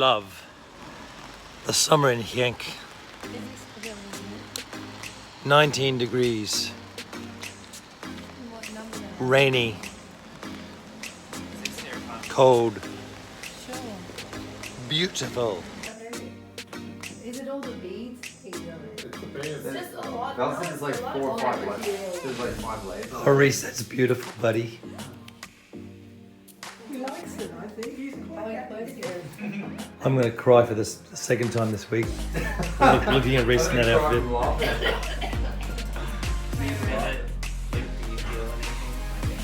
love the summer in Genk. 19 degrees, rainy, cold, beautiful. Is it all the beads? Belgium is like 4 or 5 left. There's like 5 layers. Oh, Reese, that's beautiful, buddy. He likes it, I think. I'm going to cry for this the second time this week. Looking at Reese in that outfit.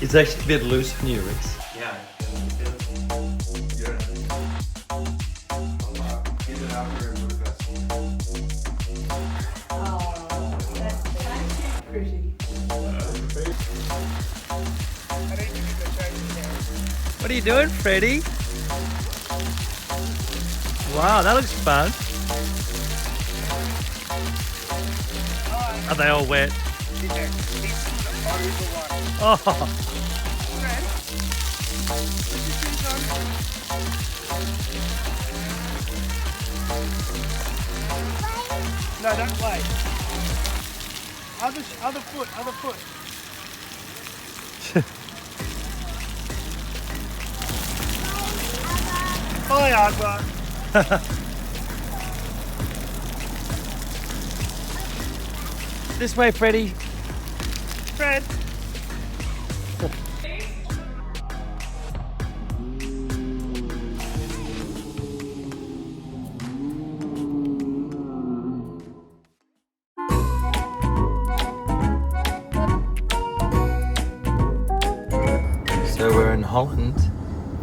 It's actually a bit loose on you, Reese. Yeah. What are you doing, Freddie? Wow, that looks fun. Are they all wet? Oh. No, don't play. Other foot. Hi, Agua. This way, Freddie. Fred. So we're in Holland.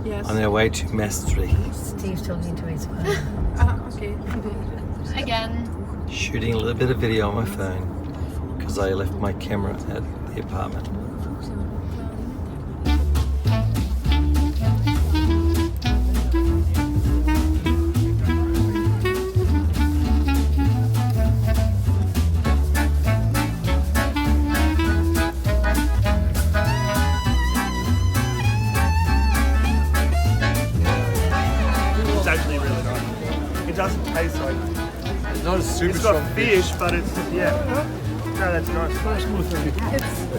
Yes. On our way to Maastricht. Steve's talking to his phone. Okay. Again. Shooting a little bit of video on my phone because I left my camera at the apartment. It's actually really nice. It doesn't taste like. It's not a super It's strong got fish, but it's yeah. No, that's nice.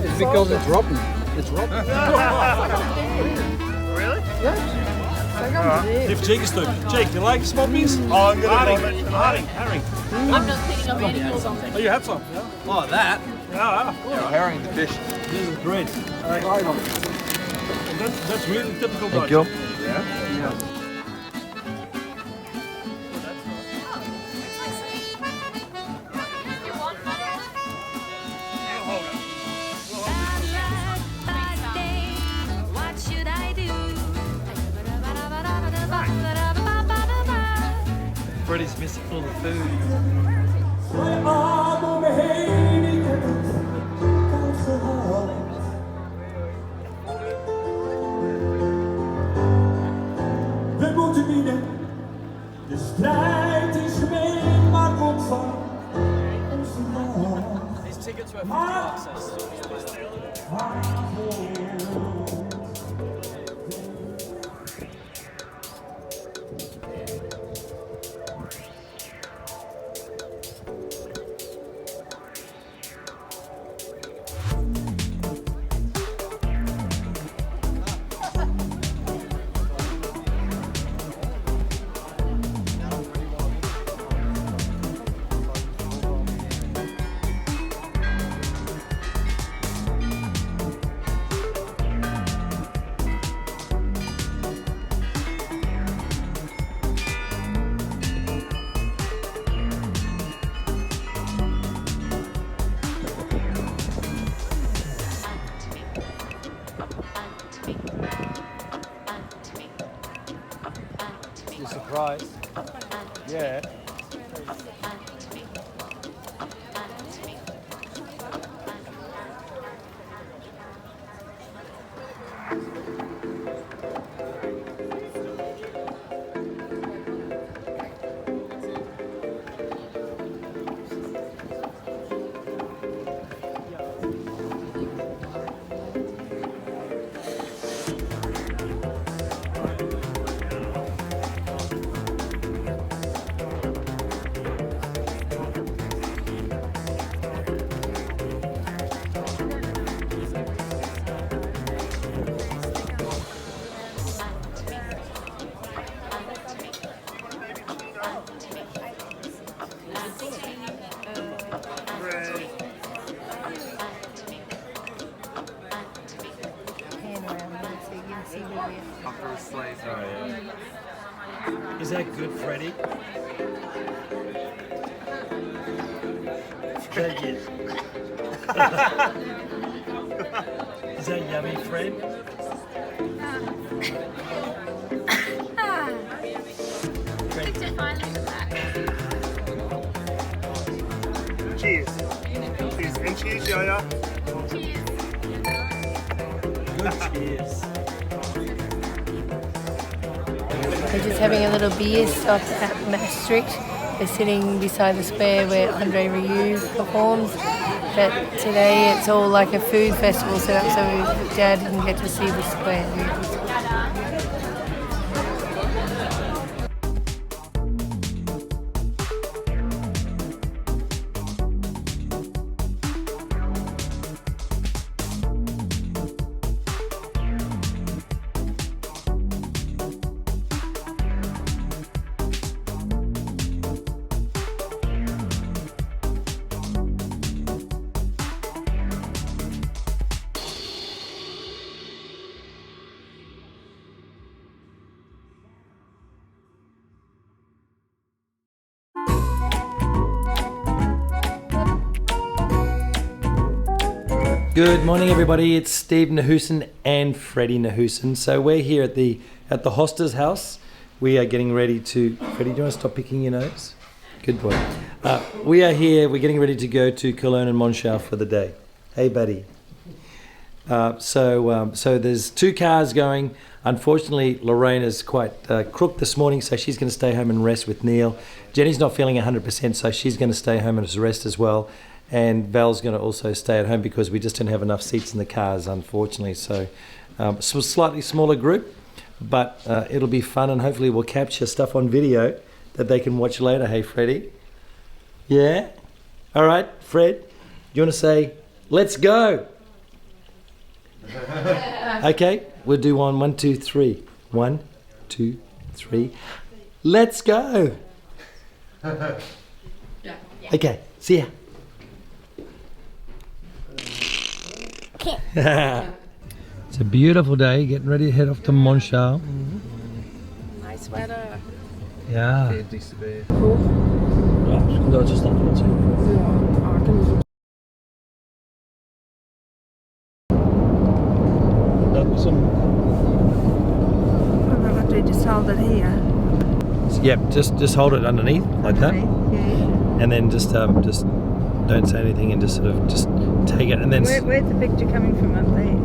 It's because it's rotten. It's rotten. Really? Give Jake a stuk. Jake, you like small piece? Oh, I'm gonna vomit tonight. Herring. I'm not thinking of eating or something. Oh, you had some? Yeah. Oh, that? Yeah. Herring the fish. This is great. That's really typical Thank Dutch. you. Yeah? Freddie's missing all the food. We moeten winnen. De strijd is gemeen, maar komt van onze land. These tickets were $50. You're surprised? Yeah. Pan around there so you can see where we are. Is that good, Freddie? Is that yummy, Fred? Cheers. Cheers. And cheers, Yo-Yo. Good cheers. We're just having a little beer stop at Maastricht. We're sitting beside the square where Andre Rieu performs. But today it's all like a food festival set up, so Dad didn't get to see the square. Good morning, everybody. It's Steve Nahusen and Freddie Nahusen. So we're here at the Hoster's house. We are getting ready to. Freddie, do you want to stop picking your nose? Good boy. We are here. We're getting ready to go to Cologne and Monschau for the day. Hey, buddy. So there's 2 cars going. Unfortunately, Lorraine is quite crook this morning, so she's going to stay home and rest with Neil. Jenny's not feeling 100%, so she's going to stay home and rest as well. And Val's going to also stay at home because we just don't have enough seats in the cars, unfortunately. So it's a slightly smaller group, but it'll be fun, and hopefully we'll capture stuff on video that they can watch later. Hey, Freddie? Yeah? All right, Fred, you want to say, let's go? Okay, we'll do 1, 2, 3. 1, 2, 3. Let's go. Okay, see ya. It's a beautiful day, getting ready to head off to Monschau. Nice weather. Yeah. It needs to be. No, just that one too. That was some. What do we just hold it here? Yep, just hold it underneath like that, Yeah. and then just don't say anything and just sort of just take it, and then Where's the picture coming from up there?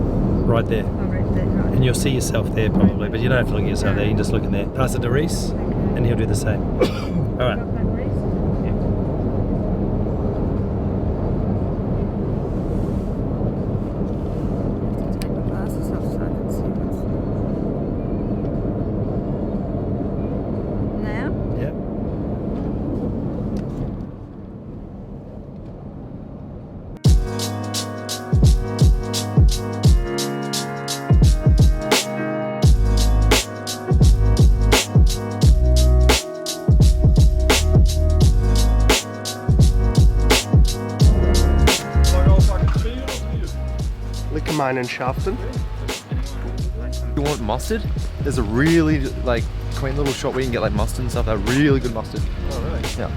right there, Oh, right there. Right. and you'll see yourself there probably, but you don't have to look at yourself there. You can just look in there. Pass it to Reese, and he'll do the same. All right. Take my glasses off so I can see what's now. Yep. Gemeinschaften. You want mustard? There's a really like quaint little shop where you can get like mustard and stuff. They're really good mustard. Oh really? Yeah.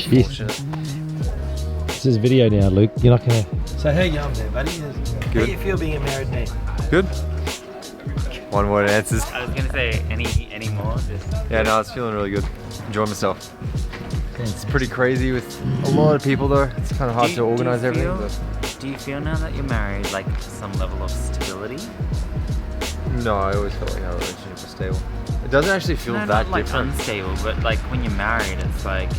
Unfortunate. This is video now, Luke. You're not gonna. So how you going there, buddy? How do you feel being a married man? Good. One word answers. I was gonna say any more. Just Yeah, no, it's feeling really good. Enjoying myself. It's pretty crazy with a lot of people though. It's kind of hard to organize everything. But Do you feel now that you're married like some level of stability? no, I always felt like our relationship was stable. It doesn't actually feel No, that not like different. unstable, but like when you're married, it's like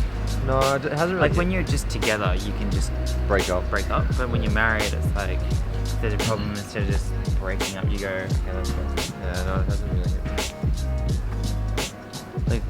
No, it hasn't really. Like when you're just together, you can just break up. But when you're married, it's like if there's a problem, instead of just breaking up, you go, okay, let's go. Yeah, no, it hasn't really hit me. Like,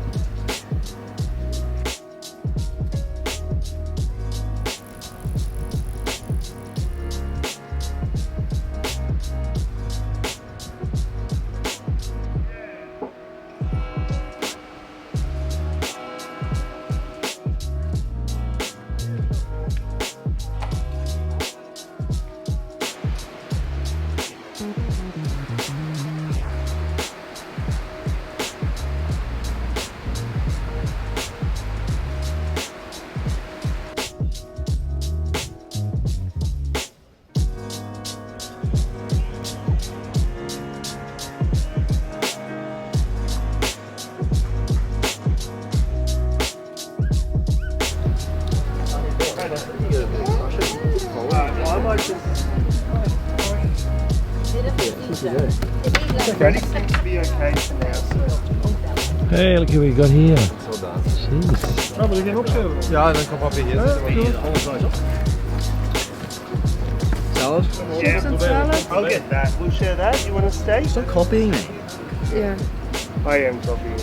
Ready seems to be okay for now, so. Hey, look who we got here. It's all done. Jeez. Oh, wil je geen opschrijven? Ja, dan kom op hier. Salad? Yeah, I'll get that. We'll share that. You want to stay? Stop copying me. Yeah. I am copying.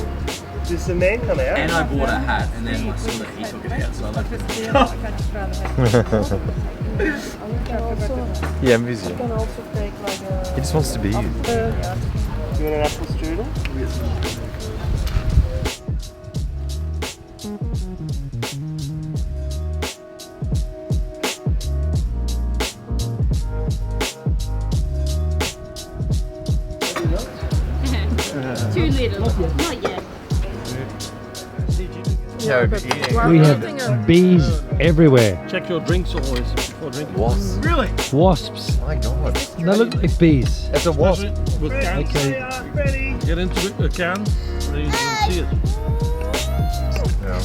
Does the man come out? And I bought a hat, and then I saw that he took it out, so I left it. He envies you. He just wants to be you. You want an apple strudel? Too little. Not yet. Yeah, we'd be eating. We have bees everywhere. Check your drinks always before drinking. Wasps. Really? Wasps. My God. They look like bees. It's a wasp. With cans. Okay. Ready? Get into a can, and then you can see it. Yeah.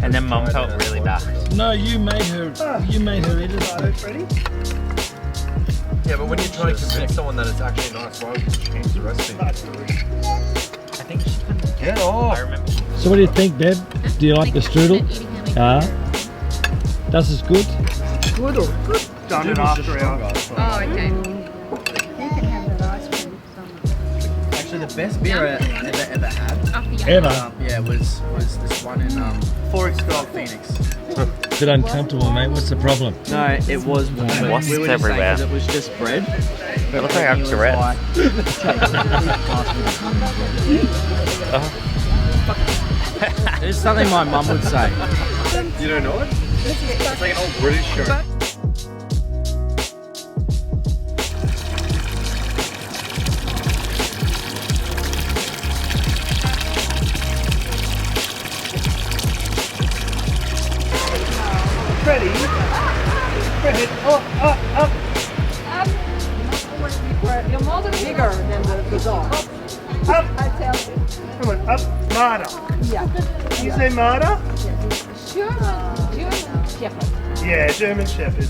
and then Mum felt really bad. No, you made her eat it. Ready? Yeah, but when you're trying to convince someone that it's actually nice, why would you change the recipe? I think she couldn't. Get off! I remember. So what do you think, Deb? Do you like the strudel? Das ist gut. Good or good? Done it after hours. Oh, okay. Actually, the best beer I ever had, Ever. yeah, was this one in Forex Golf. Phoenix. Bit uncomfortable, mate. What's the problem? No, it was warm. Wasps We were just saying everywhere. 'cause it was just bread. They look like I'm Tourette's. It's something my mum would say. You don't know it? It's like an old British show. Ready? Ready? Up. Your mother bigger than the dog. Up. Come on, up. Marta. Yeah. Can you say Marta? German Shepherd. Yeah, German Shepherd.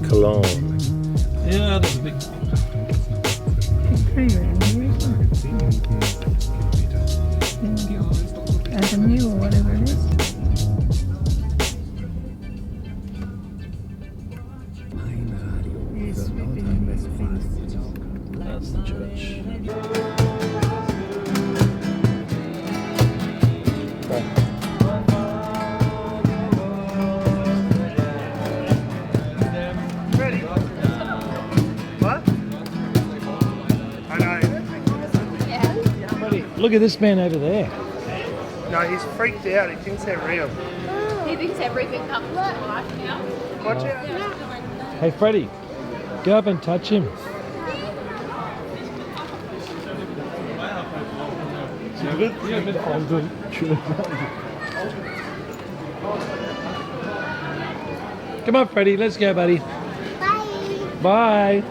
Cologne. Yeah, that's a big. As a meal or whatever it is. That's the church. Ready? What? I know. Look at this man over there. No, he's freaked out. He thinks they're real. He thinks everything comes to life now. Watch out. Hey, Freddie, go up and touch him. Come on, Freddie, let's go, buddy. Bye. Bye.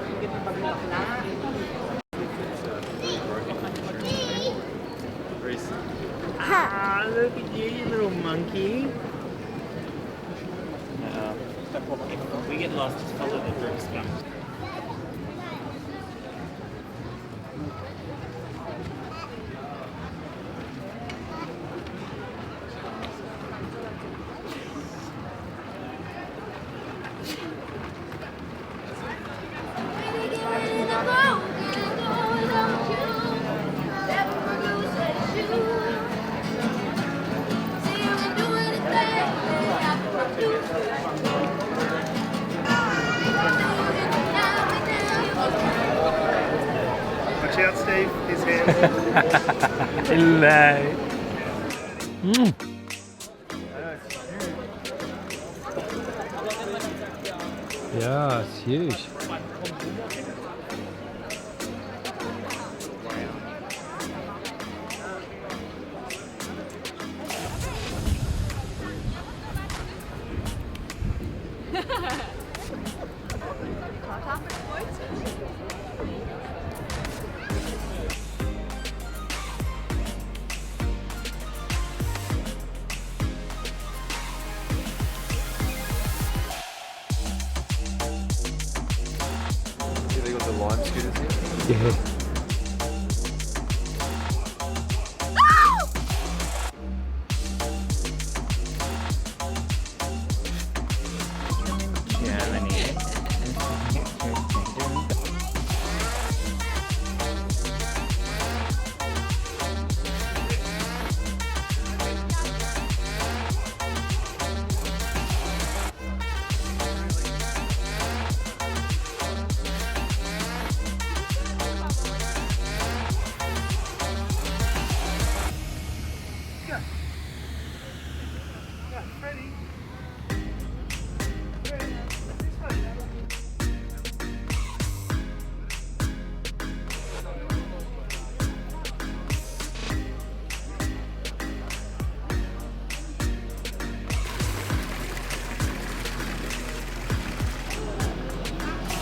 monkey. If we get lost, just follow the groups. Watch out, Steve. His hand. Hello. Yeah, it's huge. They got the lime scooters here. Yeah.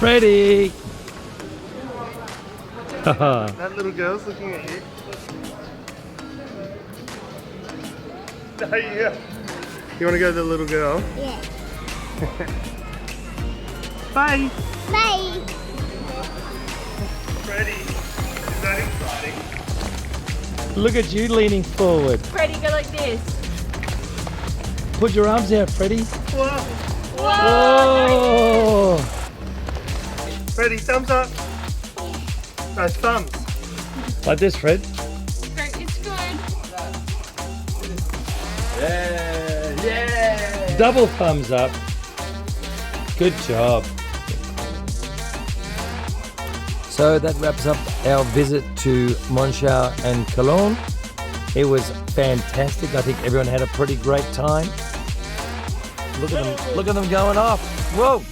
Freddie! That little girl's looking at you. No, yeah. You want to go to the little girl? Yeah. Bye. Bye. Freddie, is that exciting? Look at you leaning forward. Freddie, go like this. Put your arms out, Freddie. Whoa. Oh! Freddie, thumbs up. No, thumbs. Like this, Fred. It's good. Yeah, yeah. Double thumbs up. Good job. So that wraps up our visit to Monschau and Cologne. It was fantastic. I think everyone had a pretty great time. Look at them going off. Whoa!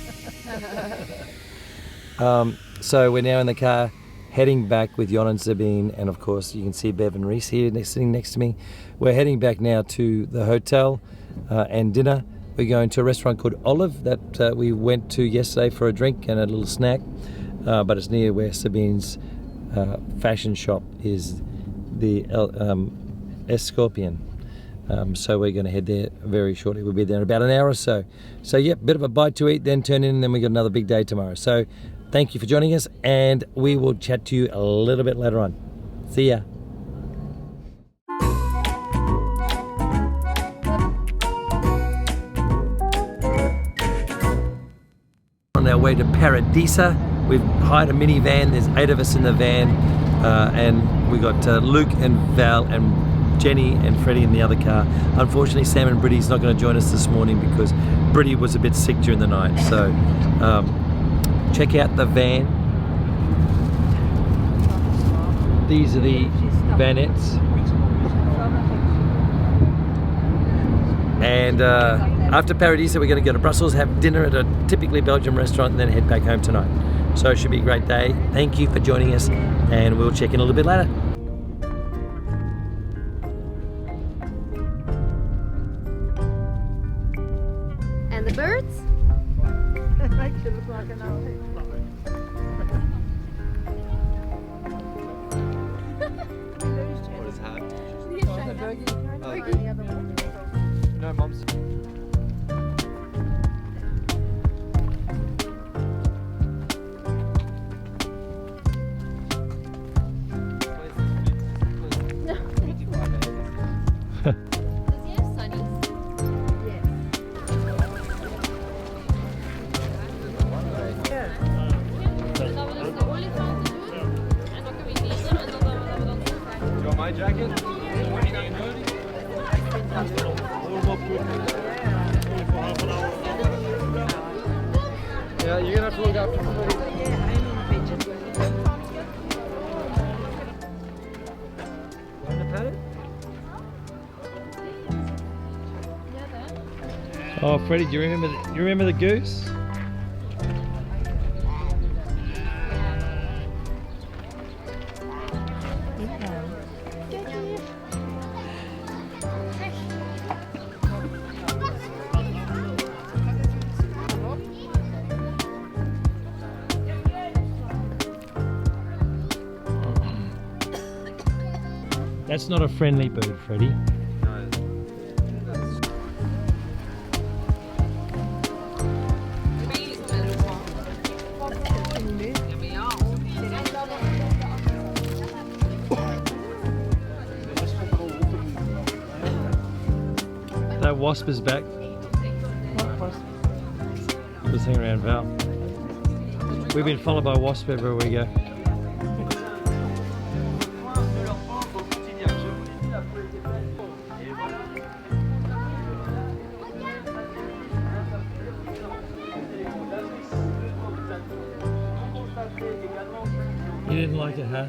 So we're now in the car heading back with Jon and Sabine, and of course you can see Bev and Reese here sitting next to me. We're heading back now to the hotel and dinner. We're going to a restaurant called Olive that we went to yesterday for a drink and a little snack, but it's near where Sabine's fashion shop is, the Escorpion. So we're going to head there very shortly. We'll be there in about an hour or so. So yeah, bit of a bite to eat, then turn in, and then we got another big day tomorrow. So thank you for joining us, and we will chat to you a little bit later on. See ya. On our way to Paradisa. We've hired a minivan. There's 8 of us in the van, and we got Luke and Val and Jenny and Freddie in the other car. Unfortunately, Sam and Britty's not going to join us this morning because Britty was a bit sick during the night. So check out the van. These are the vanettes. And after Paradisa, we're going to go to Brussels, have dinner at a typically Belgian restaurant, and then head back home tonight. So it should be a great day. Thank you for joining us, and we'll check in a little bit later. And the birds? It makes you look like an artist. What is that? The other one. mum's. My jacket? Yeah, you're gonna have to look after somebody. Oh, Freddie, do you remember the goose? That's not a friendly bird, Freddie. That wasp is back. Just hanging around Val. We've been followed by wasp everywhere we go. You didn't like it, huh?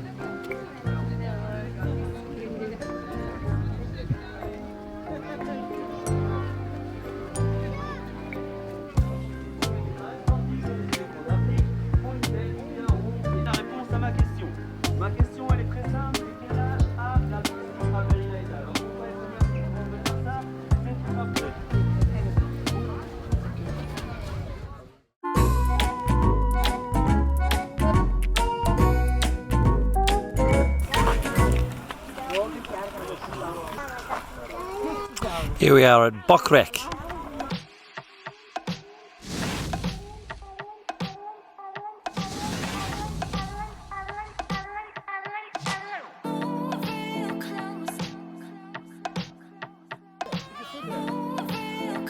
Here we are at Bokrek.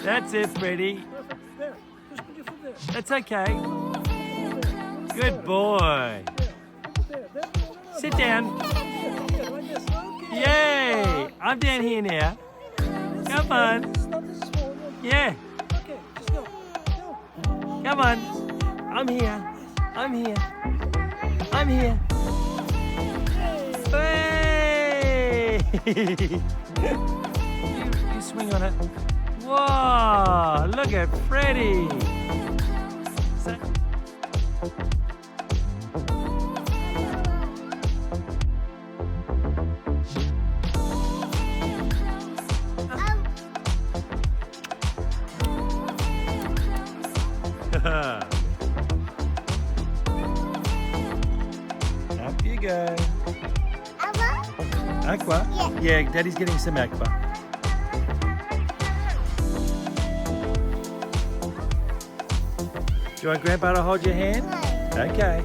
That's it, Freddie. That's okay. Good boy. Sit down. Yay! I'm down here now. Come on. Yeah. Come on. I'm here. I'm here. I'm here. Hey! you swing on it. Whoa! Look at Freddie. Up you go. Aqua? Yeah, Daddy's getting some aqua. Do you want Grandpa to hold your hand? Okay.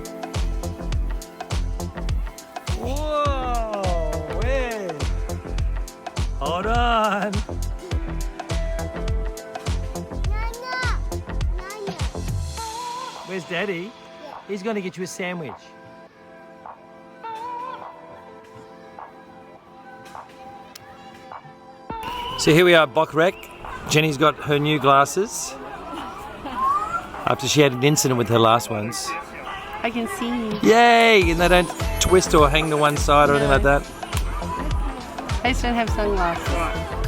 Whoa! Hey. Hold on. Where's Daddy? He's going to get you a sandwich. So here we are at Bokrek. Jenny's got her new glasses after she had an incident with her last ones. I can see. Yay! And they don't twist or hang to one side or anything like that. I just don't have sunglasses.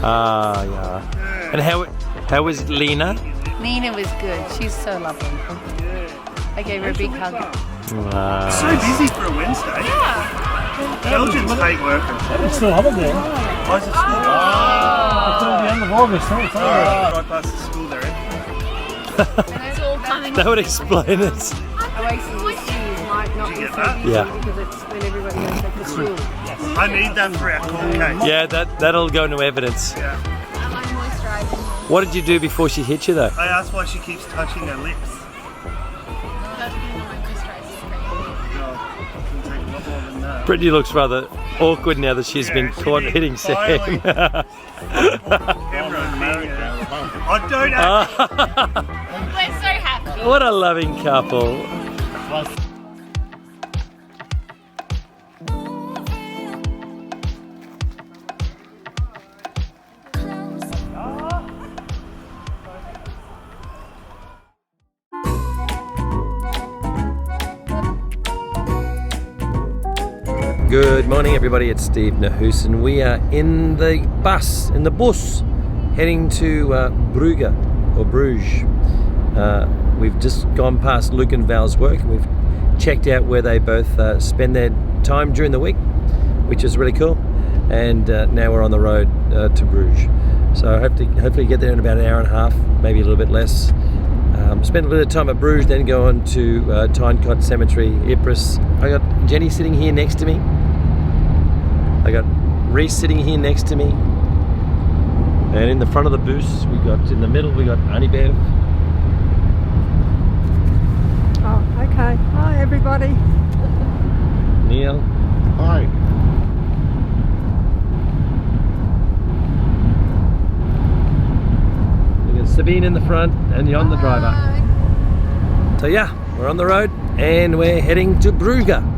Ah, yeah. And how was Lena? Lena was good. She's so lovely. I gave her a big hug. Wow. So busy for a Wednesday. Yeah. Belgians hate working. It's still holiday. Why is it school? Until the end of August, huh? Right past the school there. It's all coming. That would explain it. Oasis might not be so busy Yeah. because it's when everybody goes back to school. I need that for our court case. Yeah, that'll go into evidence. Yeah. Am I moisturising? What did you do before she hit you though? I asked why she keeps touching her lips. Brittany looks rather awkward now that she's been caught hitting Sam. I don't We're so happy. What a loving couple. Good morning everybody, it's Steve Nahus and we are in the bus, heading to Brugge or Bruges. We've just gone past Luke and Val's work and we've checked out where they both spend their time during the week, which is really cool. And now we're on the road to Bruges. So hopefully get there in about an hour and a half, maybe a little bit less. Spend a little time at Bruges, then go on to Tyncott Cemetery, Ypres. I got Jenny sitting here next to me. I got Reese sitting here next to me. And in the front of the bus, in the middle, we got Annie Bev. Oh, okay. Hi, everybody. Neil. Hi. We got Sabine in the front and Jon the driver. So yeah, we're on the road and we're heading to Brugge.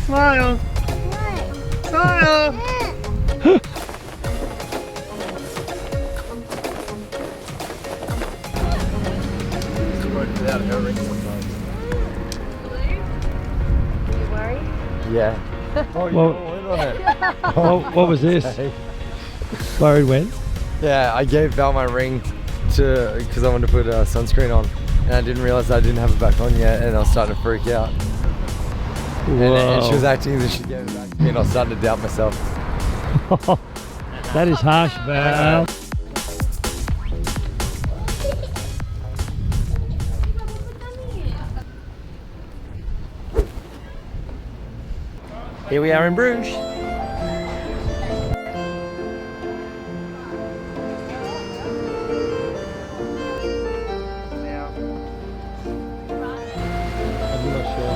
Smile! Smile! Without her ring sometimes. Are you worried? Yeah. Oh, you Well- all in on it. What was this? Worried when? Yeah, I gave Val my ring because I wanted to put sunscreen on, and I didn't realize I didn't have it back on yet, and I was starting to freak out. And she was acting as if she gave it back to me, and I was starting to doubt myself. That is harsh, Val. Here we are in Bruges. I'm not sure.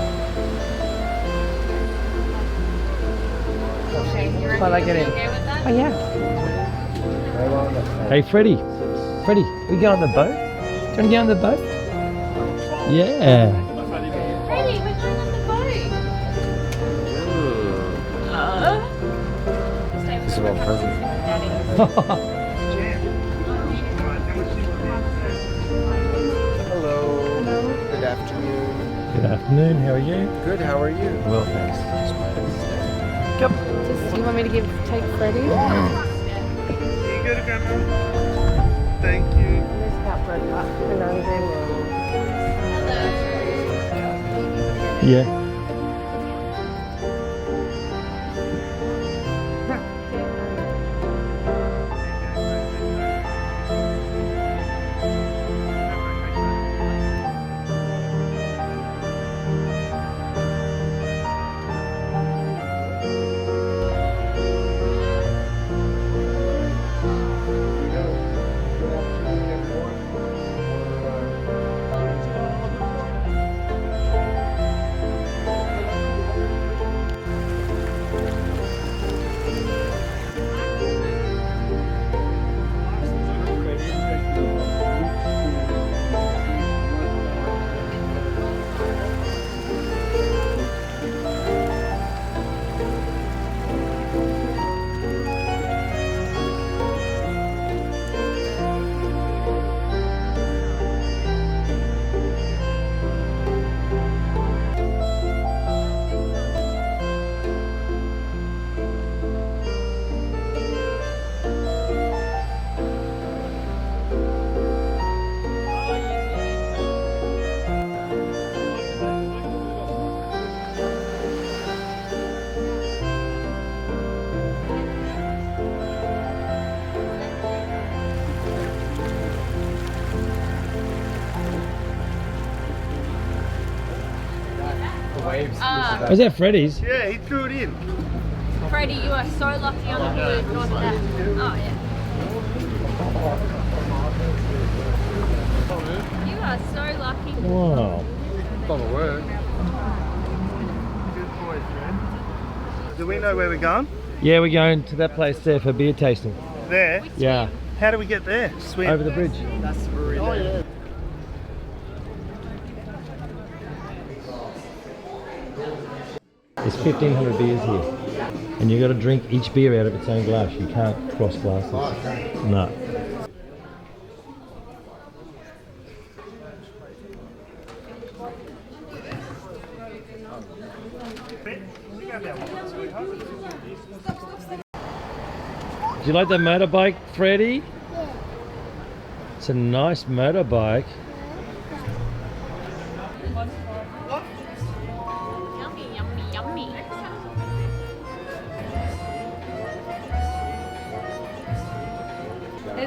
How I get in? Oh yeah. Hey Freddie, we go on the boat? Do you want to go on the boat? Yeah. Ready, we're going on the boat. This is all present. Hello. Good afternoon. Good afternoon, how are you? Good, how are you? Well, thanks. Do you want me to take Freddie? You good, Grandma? Thank you. Yeah. waves. Was that Freddy's? Yeah, he threw it in. Freddie, you are so lucky on the food, not that. Oh, yeah. You are so lucky. Wow. Not a word. Good boy, Fred. Do we know where we're going? Yeah, we're going to that place there for beer tasting. There? Yeah. How do we get there? Swim. Over the bridge. That's really There's 1,500 beers here. And you've got to drink each beer out of its own glass. You can't cross glasses. No. Do you like that motorbike, Freddie? Yeah. It's a nice motorbike. Yummy, yummy, yummy.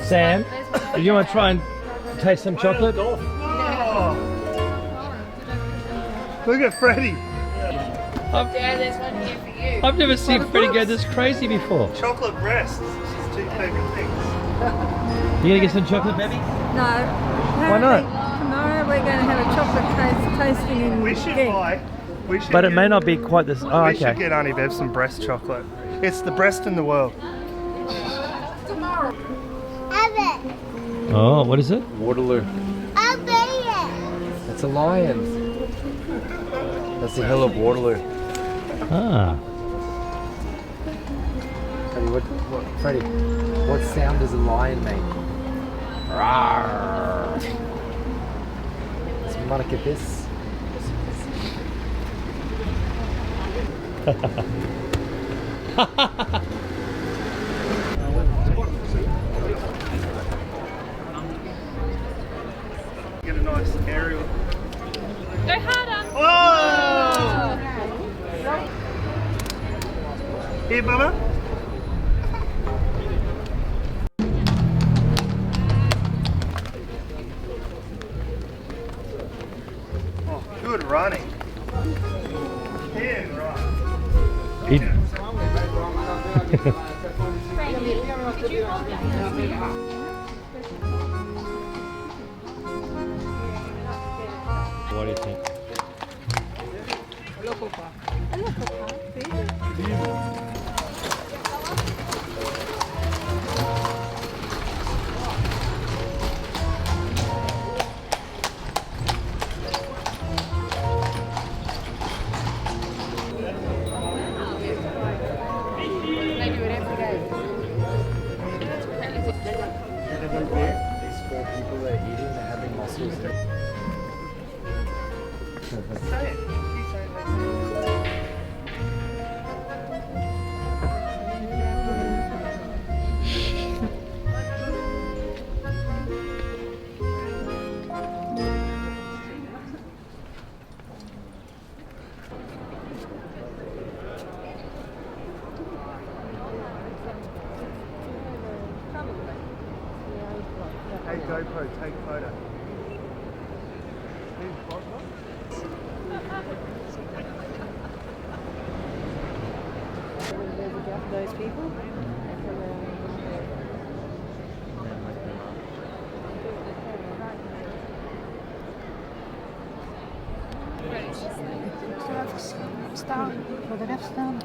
Sam, do you want to try and taste some chocolate? Oh. Look at Freddie. Dad, there's one here for you. I've never seen Freddie go this crazy before. Chocolate breasts. It's his two favourite things. You gonna get some chocolate, baby? No. Why not? Tomorrow we're going to have a chocolate tasting in We should Genk. buy. We should But it get- may not be quite this. Oh, We should okay. get Auntie Bev some breast chocolate. It's the breast in the world. Oh, what is it? Waterloo. It's a lion. That's the hill of Waterloo. Ah. Freddie, what sound does a lion make? Rawr. Let's look at this. Get a nice aerial. Go harder. Whoa! Here, Bubba. Oh, good running. Can run. He- What do you think? They do it every day. These 4 people that are eating, they're having mussels. Hey GoPro, take photo. Those people. Staan. Voor de rest staan.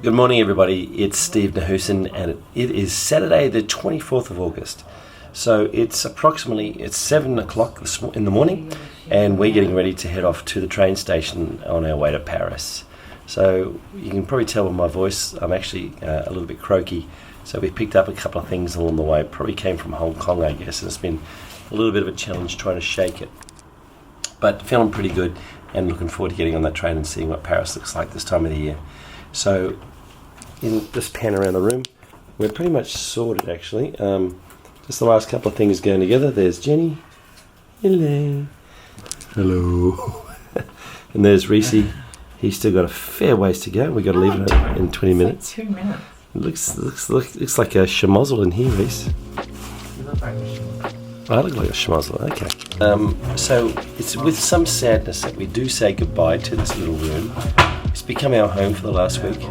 Good morning, everybody. It's Steve Nahusen, and it is Saturday, the 24th of August. So it's 7 o'clock in the morning, and we're getting ready to head off to the train station on our way to Paris. So you can probably tell by my voice, I'm actually a little bit croaky. So we picked up a couple of things along the way. Probably came from Hong Kong, I guess, and it's been a little bit of a challenge trying to shake it. But feeling pretty good, and looking forward to getting on that train and seeing what Paris looks like this time of the year. So, in this pan around the room, we're pretty much sorted actually. Just the last couple of things going together. There's Jenny. Hello. Hello. And there's Reese. He's still got a fair ways to go. We've got to leave it in 20 minutes. 2 minutes. It looks like a schmozzle in here, Reese. I look like a schmozzle, okay. So it's with some sadness that we do say goodbye to this little room. It's become our home for the last week.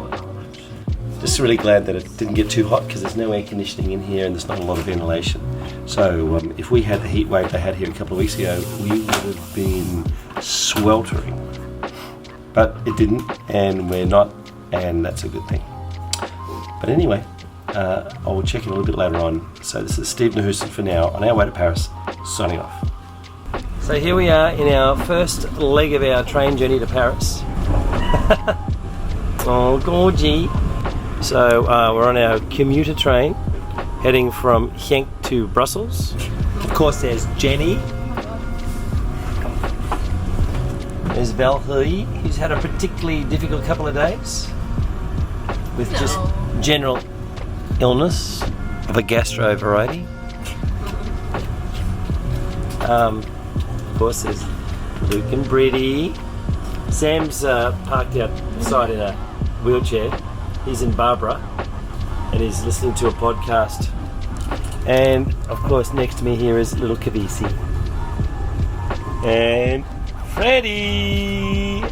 Just really glad that it didn't get too hot because there's no air conditioning in here and there's not a lot of ventilation. So if we had the heat wave they had here a couple of weeks ago, we would have been sweltering. But it didn't, and we're not, and that's a good thing. But anyway, I will check in a little bit later on. So this is Steve Nahusen for now, on our way to Paris, signing off. So here we are in our first leg of our train journey to Paris. Oh, gorgy. So we're on our commuter train, heading from Genk to Brussels. Of course there's Jenny. There's Valhuri, who's had a particularly difficult couple of days with just general illness of a gastro variety. Of course there's Luke and Bridie. Sam's parked outside in a wheelchair. He's in Barbara and he's listening to a podcast. And of course next to me here is little Kavisi. And Freddie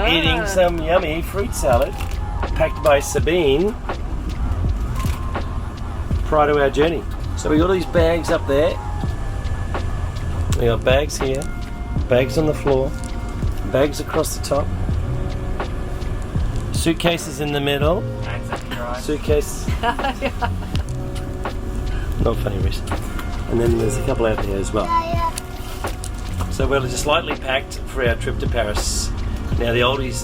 eating some yummy fruit salad packed by Sabine prior to our journey. So we got all these bags up there. We got bags here, bags on the floor, bags across the top, suitcases in the middle, suitcase. Not funny, Reese. And then there's a couple out there as well. So we're just lightly packed for our trip to Paris. Now the oldies,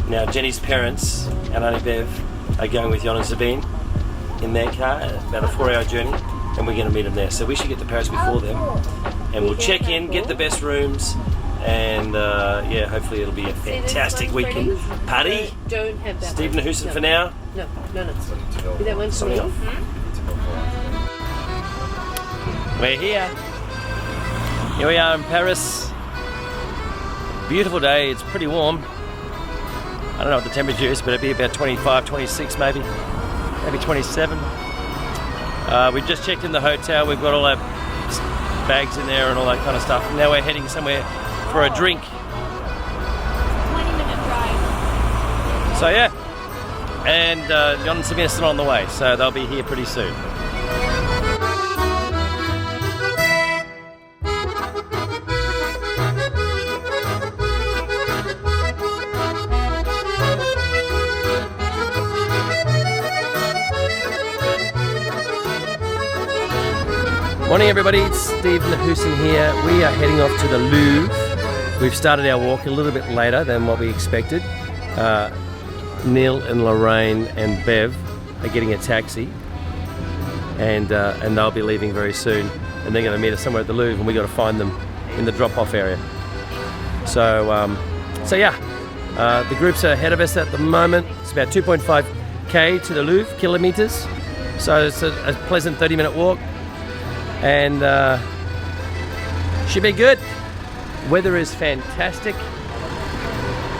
now Jenny's parents and Auntie Bev are going with Jon and Sabine in their car, about a 4-hour journey, and we're going to meet them there. So we should get to Paris before them, and we'll check in, get the best rooms, and yeah, hopefully it'll be a fantastic weekend. Paddy, Don't have that. Steve Nahusen for now. No. Is that one Signing off. We're here. Here we are in Paris. Beautiful day. It's pretty warm. I don't know what the temperature is, but it'll be about 25, 26 maybe 27. We've just checked in the hotel. We've got all our bags in there and all that kind of stuff. Now we're heading somewhere for a drink. 20-minute drive. So yeah, and Jon and Sabine are still on the way, so they'll be here pretty soon. Morning everybody, it's Steve Nahusen here. We are heading off to the Louvre. We've started our walk a little bit later than what we expected. Neil and Lorraine and Bev are getting a taxi, and they'll be leaving very soon, and they're going to meet us somewhere at the Louvre, and we got to find them in the drop-off area. So yeah, the groups are ahead of us at the moment. It's about 2.5k to the Louvre, kilometers. So it's a pleasant 30-minute walk. And should be good. Weather is fantastic.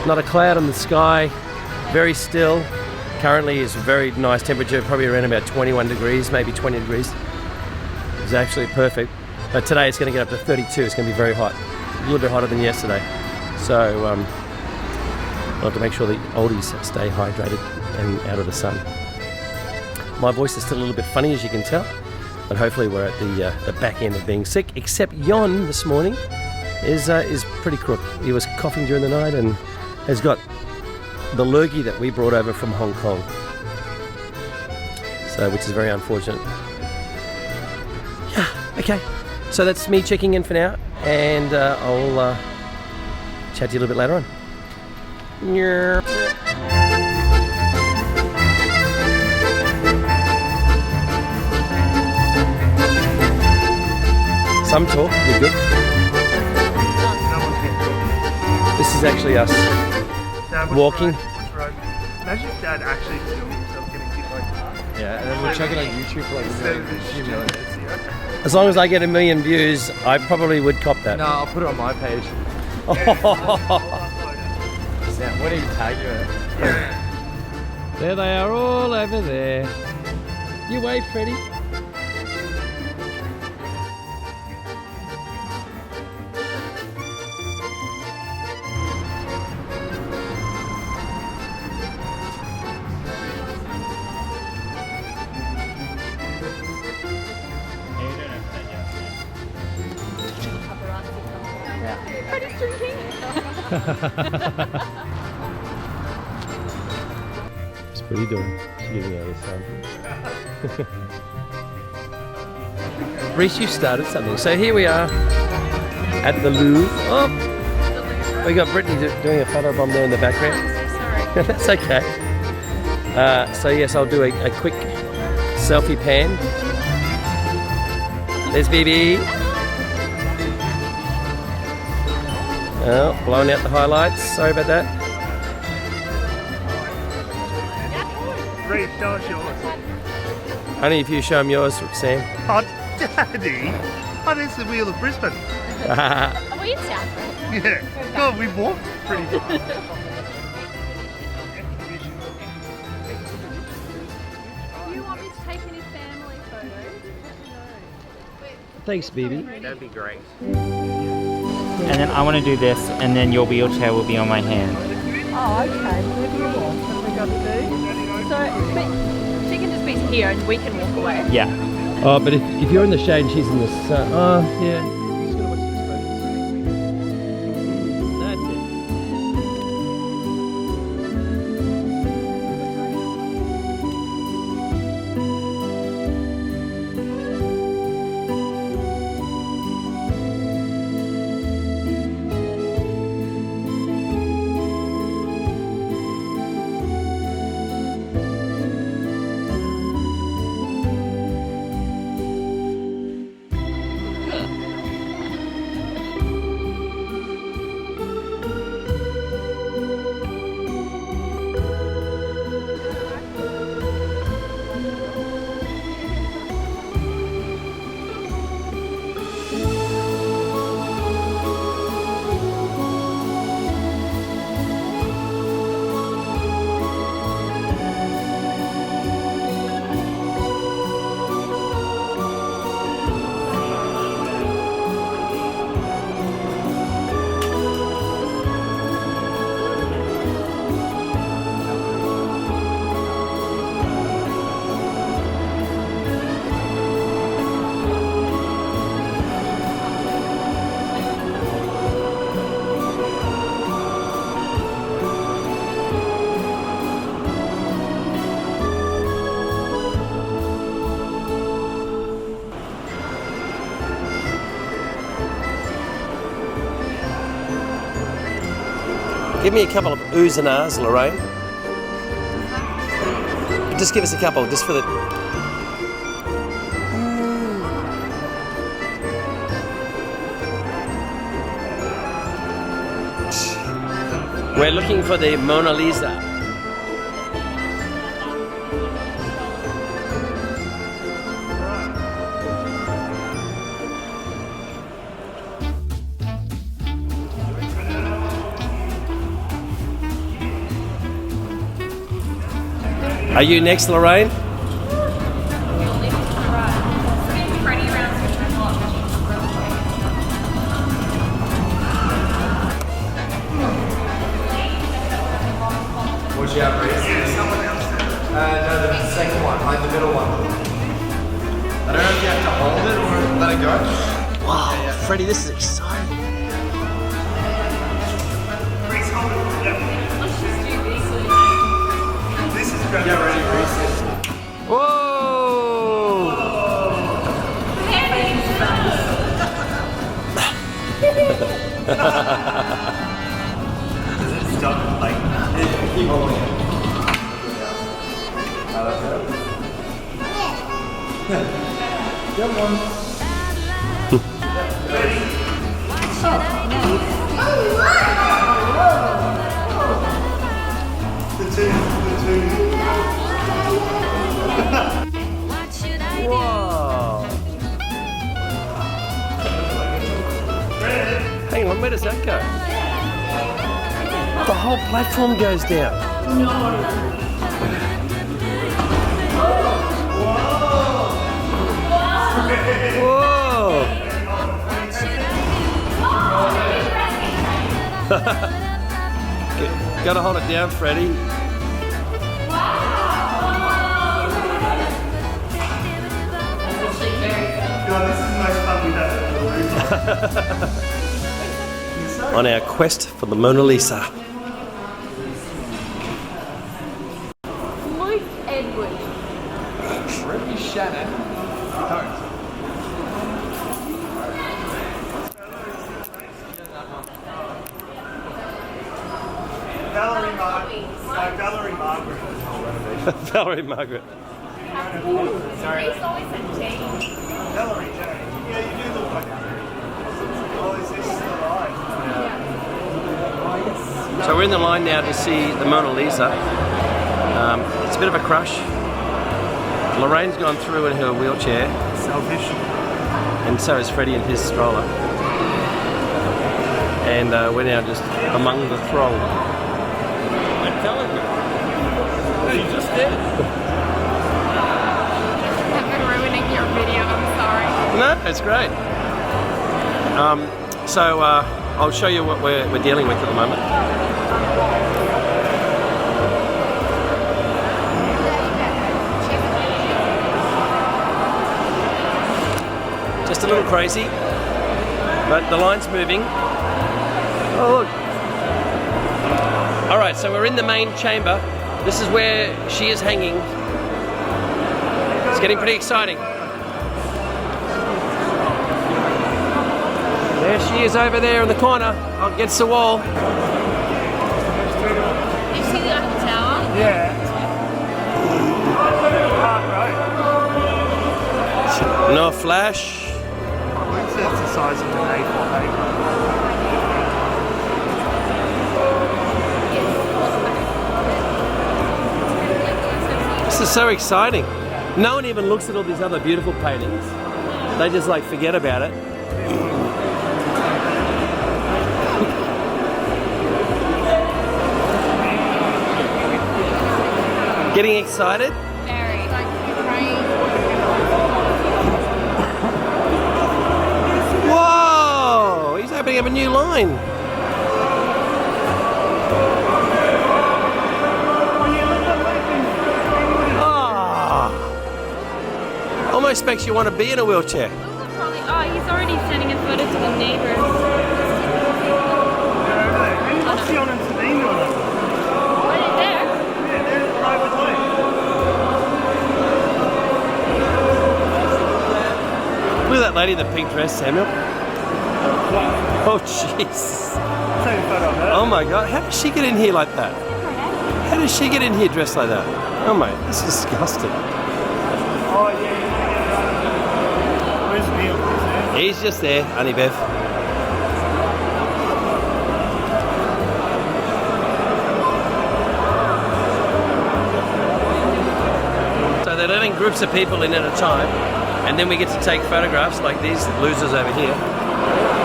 Not a cloud in the sky. Very still. Currently is very nice temperature, probably around about 21 degrees, maybe 20 degrees. It's actually perfect. But today it's going to get up to 32. It's going to be very hot. A little bit hotter than yesterday. So we'll have to make sure the oldies stay hydrated and out of the sun. My voice is still a little bit funny, as you can tell. But hopefully we're at the back end of being sick, except Jon this morning is pretty crook. He was coughing during the night and has got the lurgy that we brought over from Hong Kong. So, which is very unfortunate. Yeah, okay. So that's me checking in for now, and I'll chat to you a little bit later on. Yeah. Some talk, we're good. This is actually us walking. Imagine if Dad actually filmed himself getting hit like that. Yeah, and then we'll check it on YouTube for like a few minutes. As long as I get 1 million views, I probably would cop that. No, I'll put it on my page. Sam, what do you tag you at? There they are, all over there. You wave, Freddie. What are you doing? She's giving out a sample. Reese, you started something. So here we are at the Louvre. Oh, we got Brittany doing a photo bomb there in the background. I'm so sorry. That's okay. So yes, I'll do a quick selfie pan. There's BB. Oh, blowing out the highlights. Sorry about that. Reece, show us yours. Only if you show them yours, Sam. Oh, Daddy. Oh, there's the wheel of Brisbane. Are we in South? Yeah. God, we walked pretty far. Do you want me to take any family photos? Thanks, BB. That'd be great. And then I want to do this, and then your wheelchair will be on my hand. Oh, okay. Whatever you want. What have we got to do? So, but she can just be here and we can walk away. Yeah. Oh, but if you're in the shade and she's in the sun, oh yeah. Just gotta watch this focus. That's it. Give me a couple of oohs and ahs, Lorraine. Just give us a couple, just for the... We're looking for the Mona Lisa. Are you next, Lorraine? Watch out, Reece. No, the second one, like the middle one. I don't know if you have to hold it or let it go. Wow, Freddie, this is exciting. Let's just do this. Stop, like, keep holding it. Come on. Whoa. Hang on, where does that go? The whole platform goes down. Whoa! Gotta hold it down, Freddie. On our quest for the Mona Lisa. Luke Edward. Ruby Shannon. Valerie Margaret. Valerie Margaret. Sorry. He's always said Jane. Valerie Jane. Yeah, you do look like that. Oh, is this the line? So we're in the line now to see the Mona Lisa. It's a bit of a crush. Lorraine's gone through in her wheelchair. Selfish. And so is Freddie in his stroller. And we're now just among the throng. I'm telling you. No, you just did. I've been ruining your video, I'm sorry. No, it's great. So I'll show you what we're dealing with at the moment. Just a little crazy, but the line's moving. Oh, look. All right, so we're in the main chamber. This is where she is hanging. It's getting pretty exciting. There she is over there in the corner, against the wall. You see the Eiffel Tower? Yeah. No flash. That's the size of an A4 paper. This is so exciting. No one even looks at all these other beautiful paintings. They just like forget about it. Getting excited? Very. Like Ukraine. Whoa! He's opening up a new line. Oh. Almost makes you want to be in a wheelchair. Oh, he's already sending a photo to the neighbors. What's he on in Sabine or not? Right there. Yeah, there's right with Luke. Look at that lady in the pink dress, Samuel. Oh, jeez. Take a photo of her. Oh my God, how does she get in here like that? How does she get in here dressed like that? Oh mate, this is disgusting. Oh, yeah. Where's Neil? He's just there, Honey Bev. So they're letting groups of people in at a time, and then we get to take photographs like these losers over here.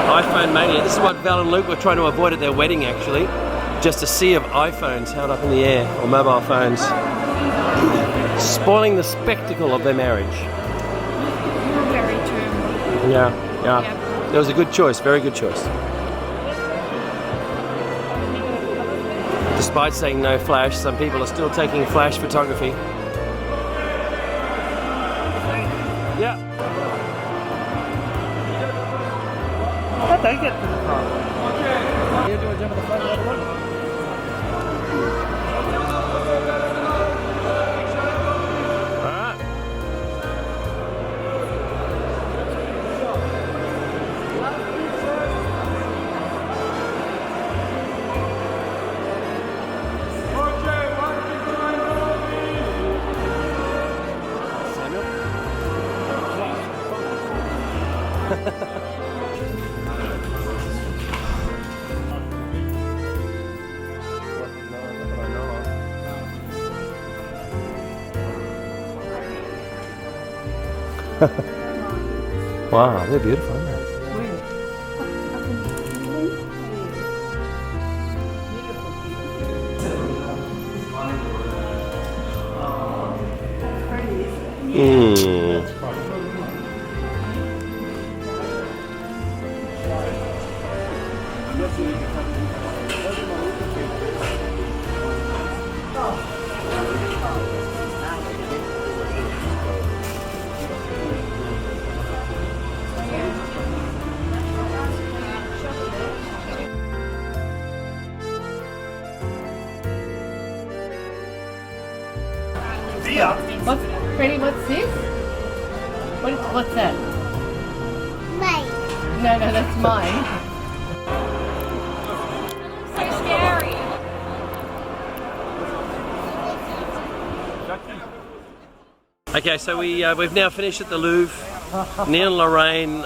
iPhone mania. This is what Val and Luke were trying to avoid at their wedding, actually. Just a sea of iPhones held up in the air, or mobile phones. Spoiling the spectacle of their marriage. Very true. Yeah. It was a good choice, very good choice. Despite saying no flash, some people are still taking flash photography. Yeah. How'd they get to the front? You do a jump at the front of the other one? Wow, they're beautiful, aren't they? Freddie, what's this? What's that? Mine. No, that's mine. So scary. Okay, so we've now finished at the Louvre. Neil, Lorraine,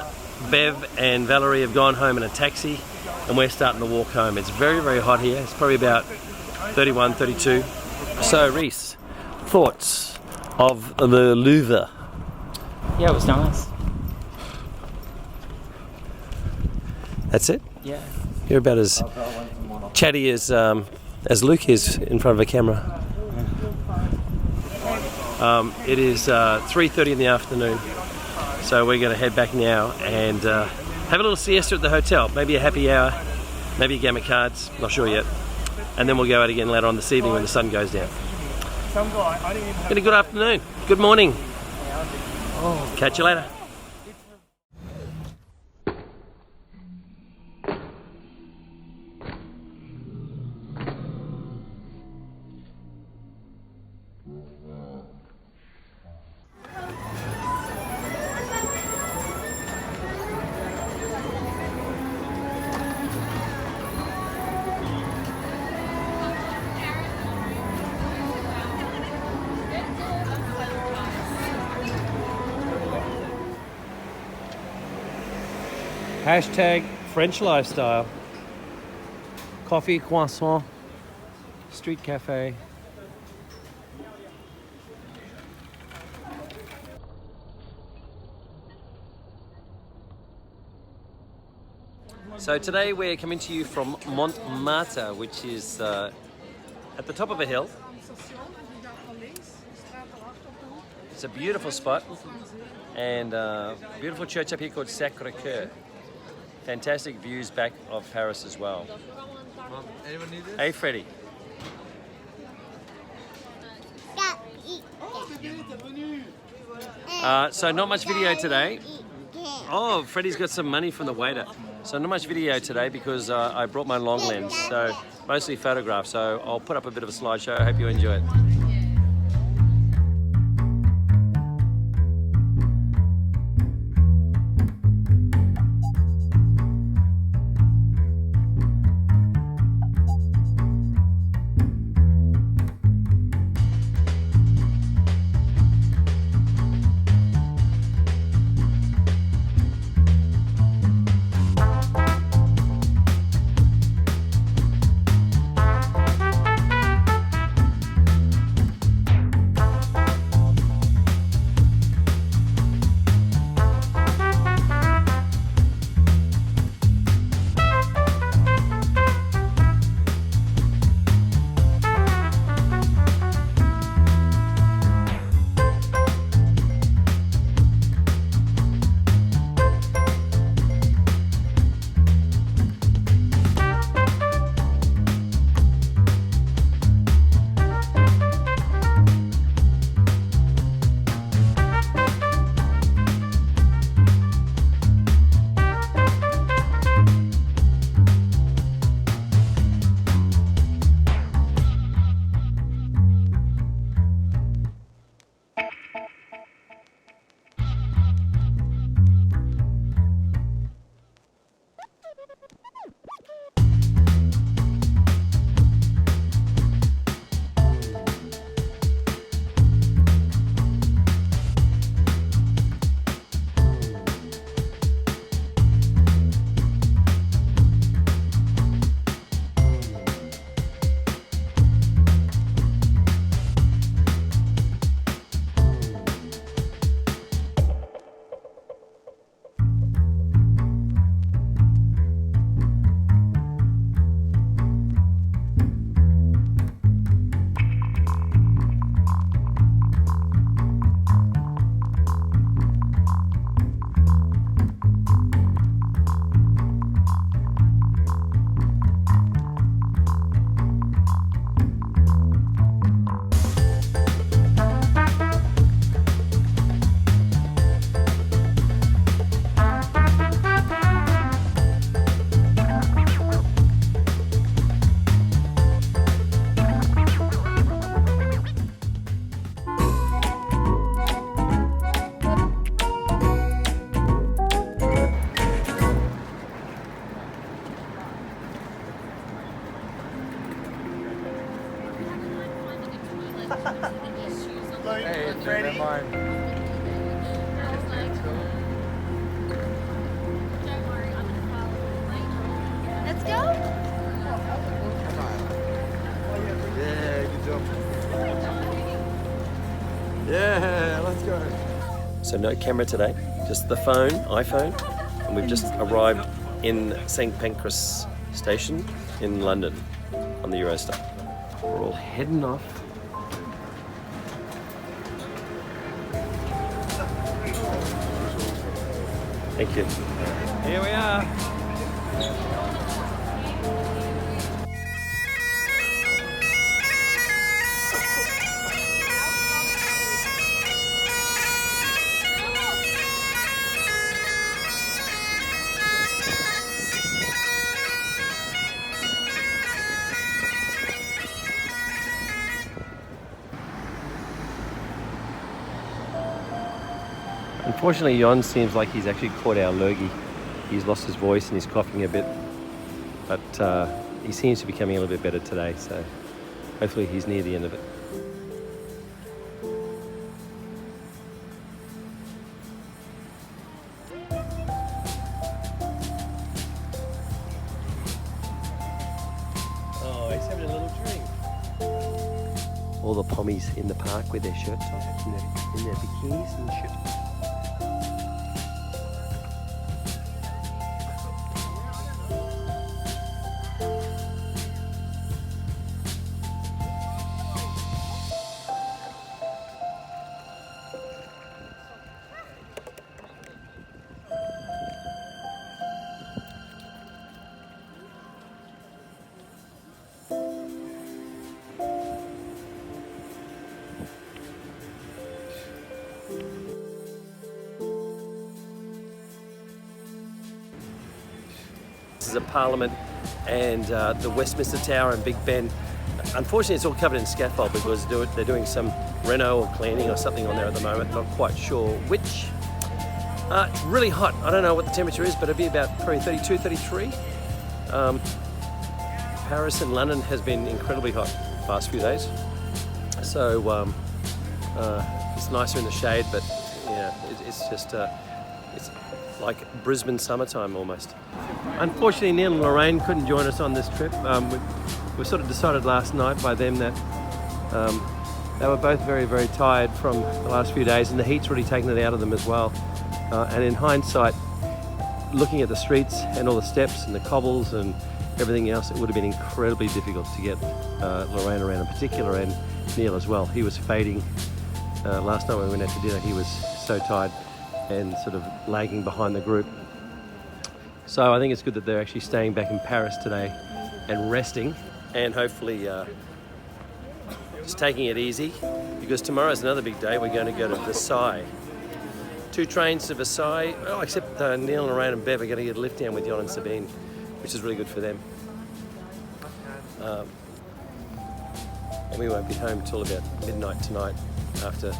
Bev and Valerie have gone home in a taxi and we're starting to walk home. It's very, very hot here. It's probably about 31, 32. So Reese, thoughts of the Louvre? Yeah, it was nice. That's it? Yeah. You're about as chatty as Luke is in front of a camera. It is 3:30 in the afternoon, so we're going to head back now and have a little siesta at the hotel. Maybe a happy hour, maybe a game of cards, not sure yet. And then we'll go out again later on this evening when the sun goes down. Been a good afternoon. Good morning. Catch you later. Hashtag French lifestyle. Coffee, croissant, street cafe. So today we're coming to you from Montmartre, which is at the top of a hill. It's a beautiful spot and a beautiful church up here called Sacré-Cœur. Fantastic views back of Paris as well. Anyone need this? Hey Freddie. So not much video today. Oh, Freddie's got some money from the waiter. So not much video today because I brought my long lens, so mostly photographs. So I'll put up a bit of a slideshow. I hope you enjoy it. Hey, Freddie. Mine. Let's go. Yeah, good job. Yeah, let's go. So no camera today, just the phone, iPhone, and we've just arrived in St. Pancras station in London on the Eurostar. We're all heading off. Thank you. Here we are. Unfortunately, Jon seems like he's actually caught our lurgy. He's lost his voice and he's coughing a bit, but he seems to be becoming a little bit better today, so hopefully he's near the end of it. Oh, he's having a little drink. All the pommies in the park with their shirts off, in their bikinis and shit. This is a Parliament and the Westminster Tower and Big Ben. Unfortunately, it's all covered in scaffold because they're doing some reno or cleaning or something on there at the moment. Not quite sure which. It's really hot. I don't know what the temperature is, but it'll be about probably 32, 33. Paris and London has been incredibly hot the past few days. So it's nicer in the shade, but yeah, it's just it's like Brisbane summertime almost. Unfortunately, Neil and Lorraine couldn't join us on this trip. We sort of decided last night by them that they were both very, very tired from the last few days, and the heat's really taken it out of them as well. And in hindsight, looking at the streets and all the steps and the cobbles and everything else, it would have been incredibly difficult to get Lorraine around in particular, and Neil as well. He was fading. Last night when we went out to dinner, he was so tired and sort of lagging behind the group. So I think it's good that they're actually staying back in Paris today and resting, and hopefully just taking it easy, because tomorrow's another big day. We're going to go to Versailles. 2 trains to Versailles, except Neil and Lorraine and Bev are going to get a lift down with Jon and Sabine, which is really good for them. And we won't be home till about midnight tonight after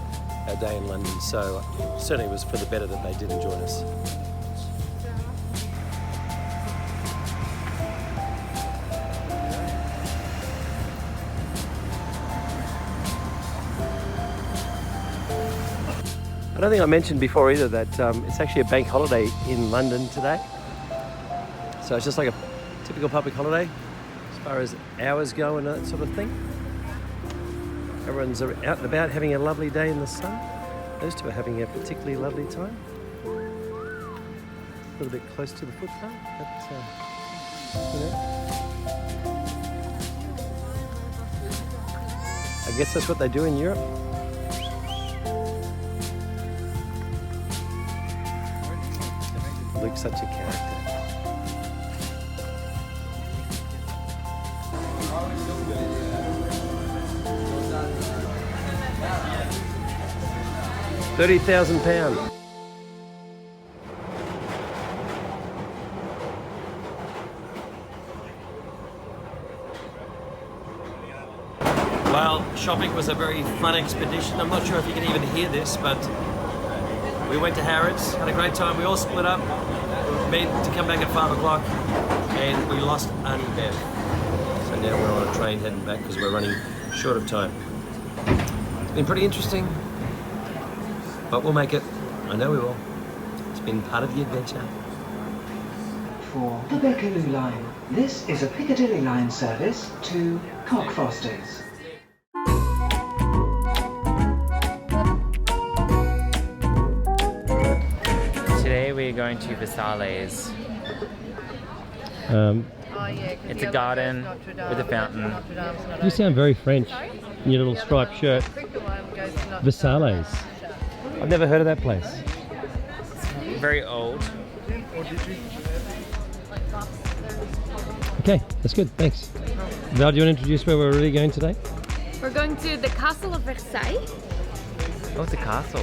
our day in London, so certainly it was for the better that they didn't join us. I don't think I mentioned before either that it's actually a bank holiday in London today. So it's just like a typical public holiday as far as hours go and that sort of thing. Everyone's out and about having a lovely day in the sun. Those two are having a particularly lovely time. A little bit close to the footpath, but you know. I guess that's what they do in Europe. Luke's such a character. £30,000. Well, shopping was a very fun expedition. I'm not sure if you can even hear this, but we went to Harrods, had a great time. We all split up. We were meant to come back at 5 o'clock, and we lost Bev. So now we're on a train heading back because we're running short of time. It's been pretty interesting, but we'll make it. I know we will. It's been part of the adventure. For the Bakerloo line, this is a Piccadilly line service to Cockfosters. Today we're going to Versailles. It's a garden with a fountain. You sound very French in your little striped shirt. Versailles. I've never heard of that place. Very old. Okay, that's good, thanks. Val, do you want to introduce where we're really going today? We're going to the Castle of Versailles, Oh, it's a castle.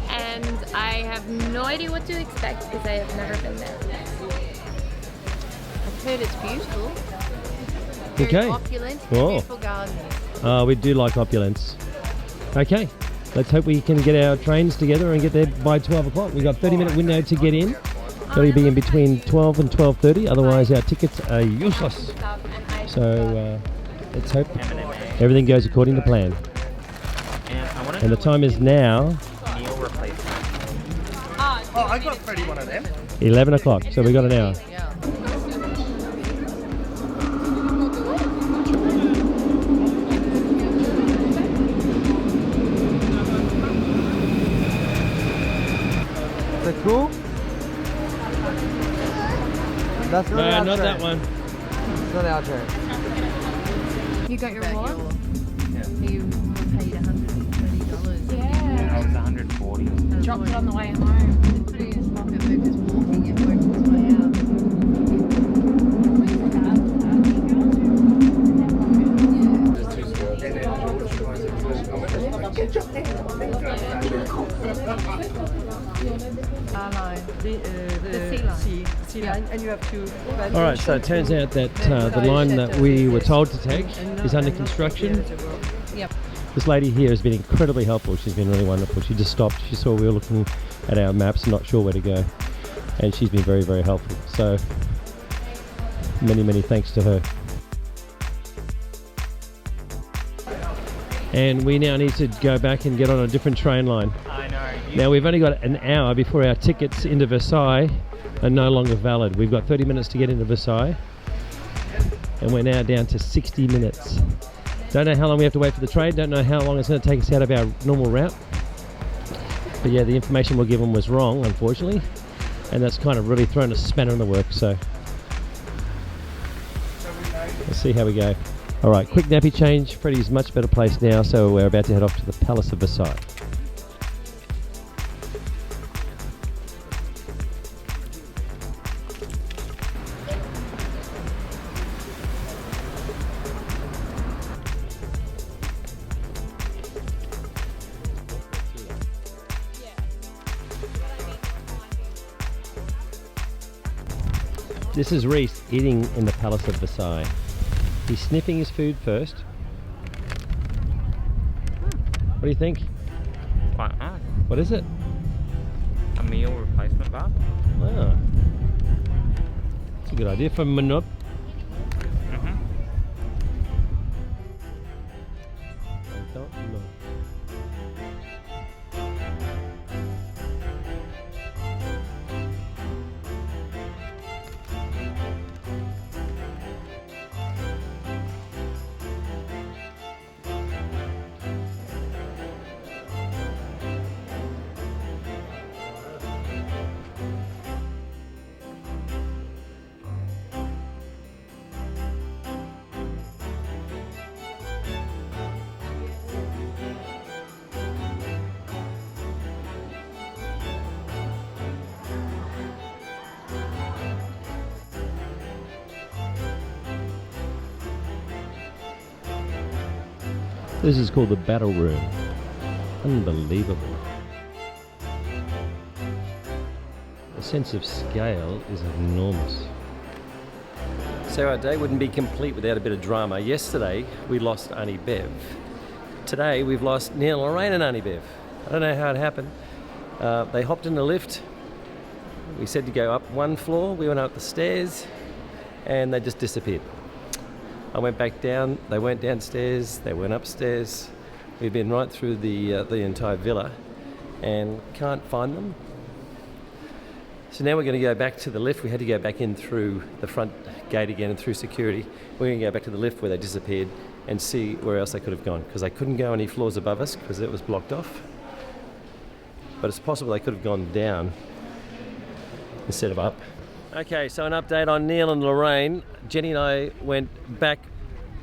and I have no idea what to expect because I have never been there. I've heard it's beautiful. Very Okay. Opulent, Oh. beautiful gardens. We do like opulence. Okay, let's hope we can get our trains together and get there by 12 o'clock. We've got a 30-minute window to get in. Got to be in between 12 and 12:30, otherwise our tickets are useless. So let's hope everything goes according to plan. And the time is now Meal replacement. Oh, I got Freddie one of them. 11 o'clock, so we got an hour. Is that cool? That's not our not train. that one. It's not our train. You got your wallet? You paid $120. Yeah. I was 140. Dropped it on the way home. Put it in his pocket, Lucas walking and worked his way out. The sea line, and you have to. All right, so it turns out that the line that we were told to take is under construction. Yep. This lady here has been incredibly helpful. She's been really wonderful. She just stopped. She saw we were looking at our maps, not sure where to go. And she's been very, very helpful. So many, many thanks to her. And we now need to go back and get on a different train line. I know. Now we've only got an hour before our tickets into Versailles are no longer valid. We've got 30 minutes to get into Versailles. And we're now down to 60 minutes. Don't know how long we have to wait for the train. Don't know how long it's going to take us out of our normal route. But yeah, the information we're given was wrong, unfortunately. And that's kind of really thrown a spanner in the works. So let's see how we go. All right, quick nappy change. Freddie's much better place now, so we're about to head off to the Palace of Versailles. This is Reese eating in the Palace of Versailles. He's sniffing his food first. What do you think? Quite nice. What is it? A meal replacement bar. Ah, it's a good idea for Manop. I don't know. This is called the Battle Room. Unbelievable. The sense of scale is enormous. So our day wouldn't be complete without a bit of drama. Yesterday we lost Auntie Bev. Today we've lost Neil, Lorraine and Auntie Bev. I don't know how it happened. They hopped in the lift. We said to go up one floor. We went up the stairs and they just disappeared. I went back down, they went downstairs, they went upstairs. We've been right through the entire villa and can't find them. So now we're going to go back to the lift. We had to go back in through the front gate again and through security. We're going to go back to the lift where they disappeared and see where else they could have gone, because they couldn't go any floors above us because it was blocked off. But it's possible they could have gone down instead of up. Okay, so an update on Neil and Lorraine. Jenny and I went back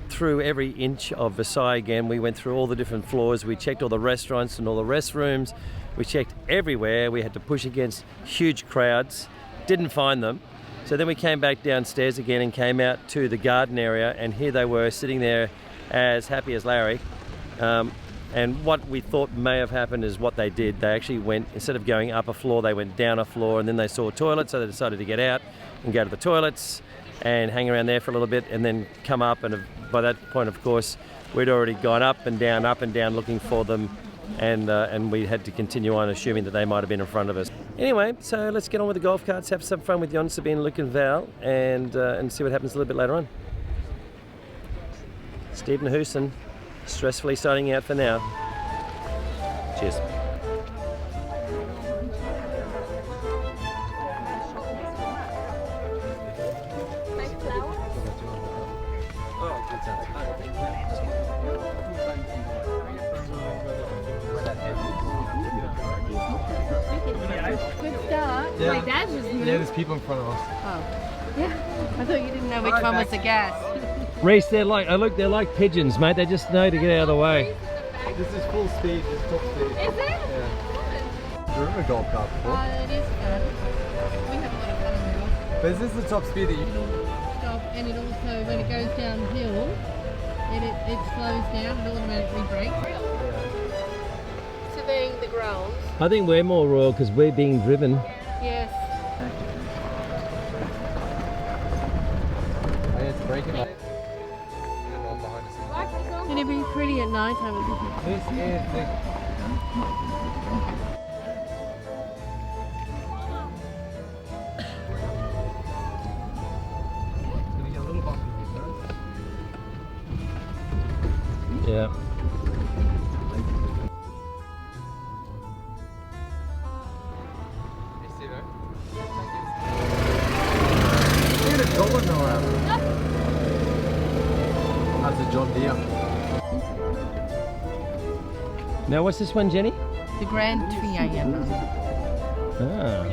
through every inch of Versailles again. We went through all the different floors. We checked all the restaurants and all the restrooms. We checked everywhere. We had to push against huge crowds. Didn't find them. So then we came back downstairs again and came out to the garden area, and here they were sitting there as happy as Larry. And what we thought may have happened is what they did. They actually went, instead of going up a floor, they went down a floor, and then they saw toilets, so they decided to get out and go to the toilets and hang around there for a little bit and then come up. And by that point, of course, we'd already gone up and down looking for them, and we had to continue on assuming that they might have been in front of us. Anyway, so let's get on with the golf carts, have some fun with Jon, Sabine, Luke and Val, and see what happens a little bit later on. Steve Nahuson, stressfully signing out for now. Cheers. Good start. Yeah. My dad was moved. Yeah, there's people in front of us. Oh. Yeah. I thought you didn't know which one was the gas. Reese, they're like pigeons, mate. They just know to get out of the way. This is full speed, this is top speed. Is it? Yeah. Have you driven a golf cart before? It is fun. We have a lot of fun on the golf. But is this the top speed that you... Stop, and it also, when it goes downhill, it slows down and automatically brakes. Surveying the grounds. I think we're more royal because we're being driven. Yes. Oh, yeah, it's braking. It'd be pretty at night time. This is the... Yeah. That's a John Deere. Now what's this one, Jenny? The Grand Triangle. Ah.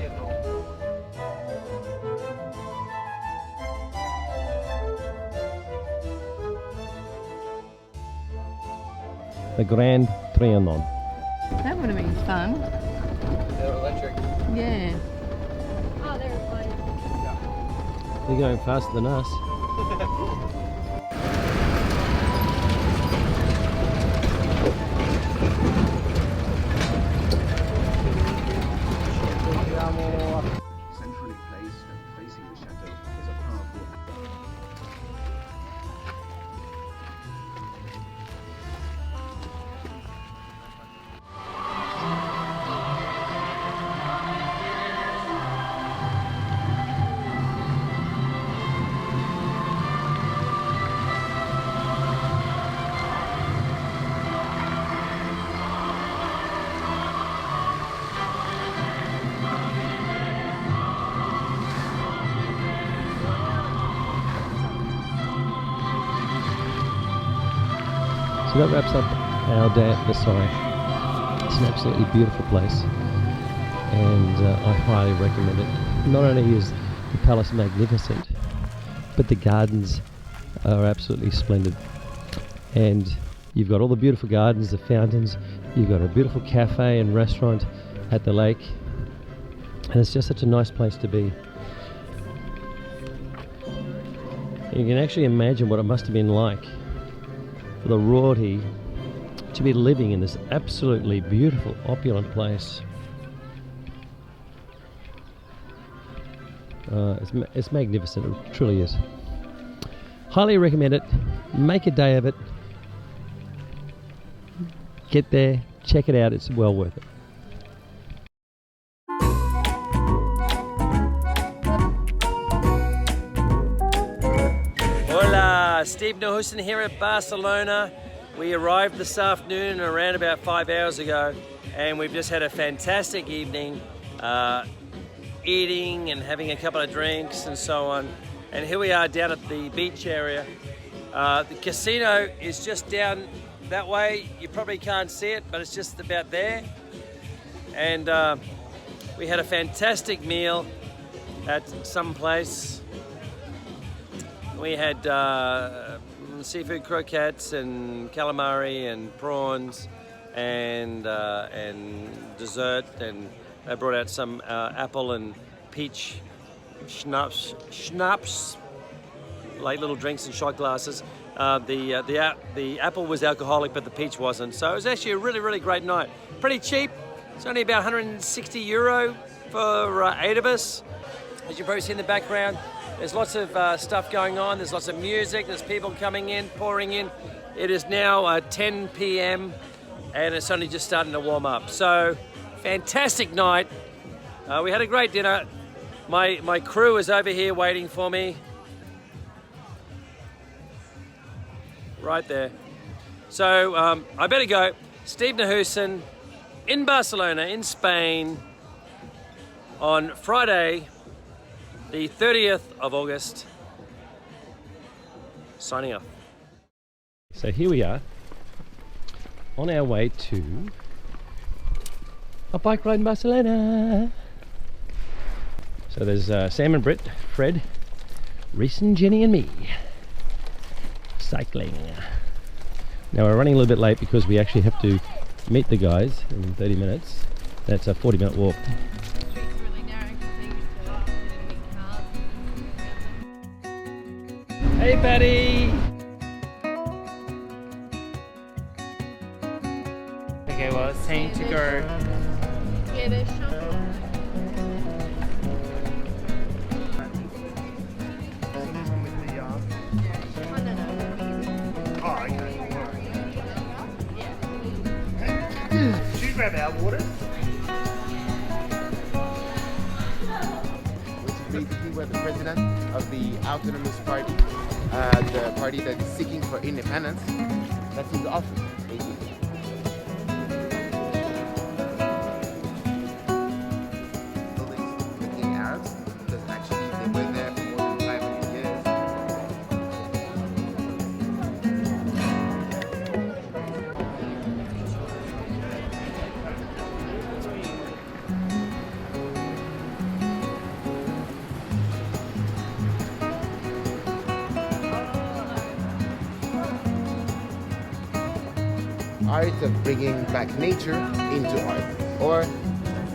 The Grand Trianon. That would have been fun. They're electric. Yeah. Oh, they're fun. They're going faster than us. Centrally placed and facing the chateau is a powerful... So that wraps up our day at Versailles. It's an absolutely beautiful place, and I highly recommend it. Not only is the palace magnificent, but the gardens are absolutely splendid. And you've got all the beautiful gardens, the fountains, you've got a beautiful cafe and restaurant at the lake, and it's just such a nice place to be. You can actually imagine what it must have been like for the royalty to be living in this absolutely beautiful, opulent place. It's magnificent, it truly is. Highly recommend it. Make a day of it. Get there, check it out, it's well worth it. Hola, Steve Nahuson here at Barcelona. We arrived this afternoon around about 5 hours ago, and we've just had a fantastic evening, eating and having a couple of drinks and so on. And here we are down at the beach area. The casino is just down that way. You probably can't see it, but it's just about there. And we had a fantastic meal at some place. We had seafood croquettes and calamari and prawns and dessert, and they brought out some apple and peach schnapps, like little drinks in shot glasses. The apple was alcoholic, but the peach wasn't. So it was actually a really, really great night. Pretty cheap. It's only about €160 for 8 of us. As you probably see in the background, there's lots of stuff going on. There's lots of music. There's people coming in, pouring in. It is now 10 p.m. and it's only just starting to warm up. So, fantastic night. We had a great dinner. My crew is over here waiting for me. Right there. So, I better go. Steve Nahuson in Barcelona, in Spain, on Friday, the 30th of August. Signing off. So here we are, on our way to a bike ride in Barcelona. So there's Sam and Britt, Fred, Reese and Jenny and me, cycling. Now we're running a little bit late because we actually have to meet the guys in 30 minutes. That's a 40-minute walk. Hey, buddy! Okay, well, it's time to go. Yeah, there's shopping. Oh, okay. Did you grab our water? Basically, we're the president of the Autonomous Party, the party that is seeking for independence. That's in the office, basically. Buildings with the Arabs, because actually they were there for more than 500 years. Art of bringing back nature into art, or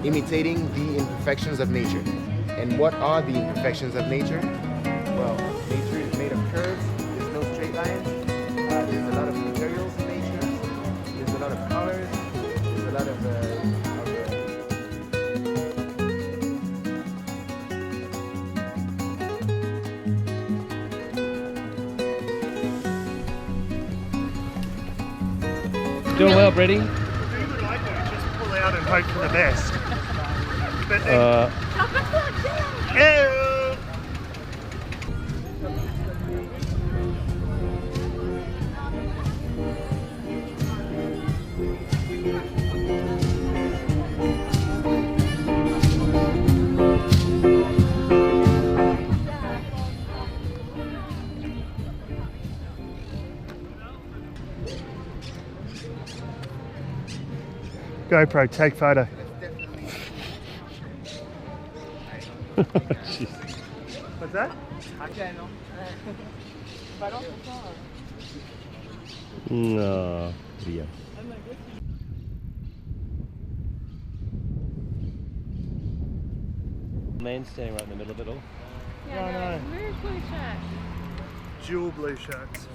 imitating the imperfections of nature. And what are the imperfections of nature? Well, nature is made of curves, there's no straight lines, there's a lot of materials in nature, there's a lot of colors, there's a lot of Doing well, Brady? Do what I do, just pull out and hope for the best. But then, Ew. GoPro, take photo. What's that? No, yeah. Man standing right in the middle of it all. Yeah, no. Where's blue shirt? Dual blue shirts.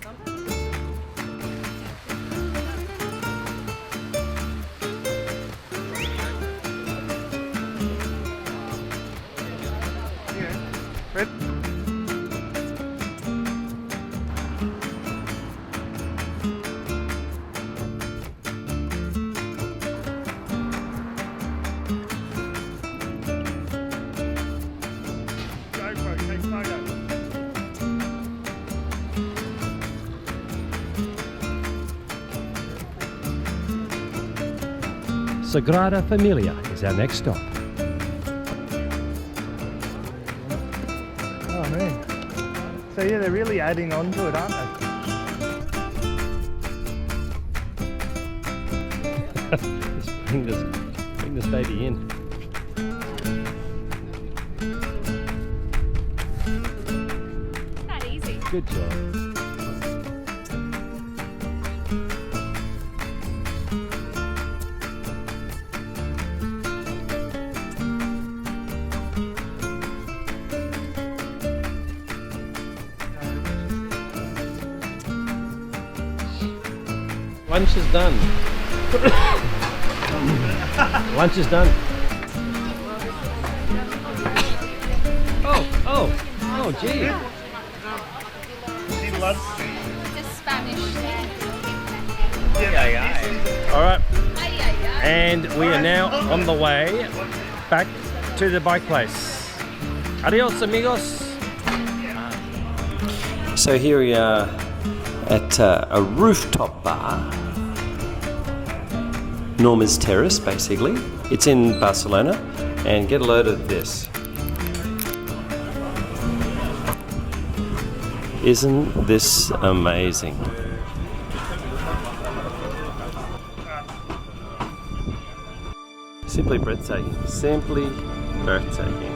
Red. GoPro, take photo. Sagrada Familia is our next stop. Oh man. So yeah, they're really adding on to it, aren't they? Let's bring this baby in. That easy. Good job. Lunch is done. Lunch is done. Oh, gee. She loves It's Spanish. All right. And we are now on the way back to the bike place. Adios, amigos. So here we are at a rooftop bar. Norma's Terrace, basically. It's in Barcelona, and get a load of this. Isn't this amazing? Simply breathtaking. Simply breathtaking.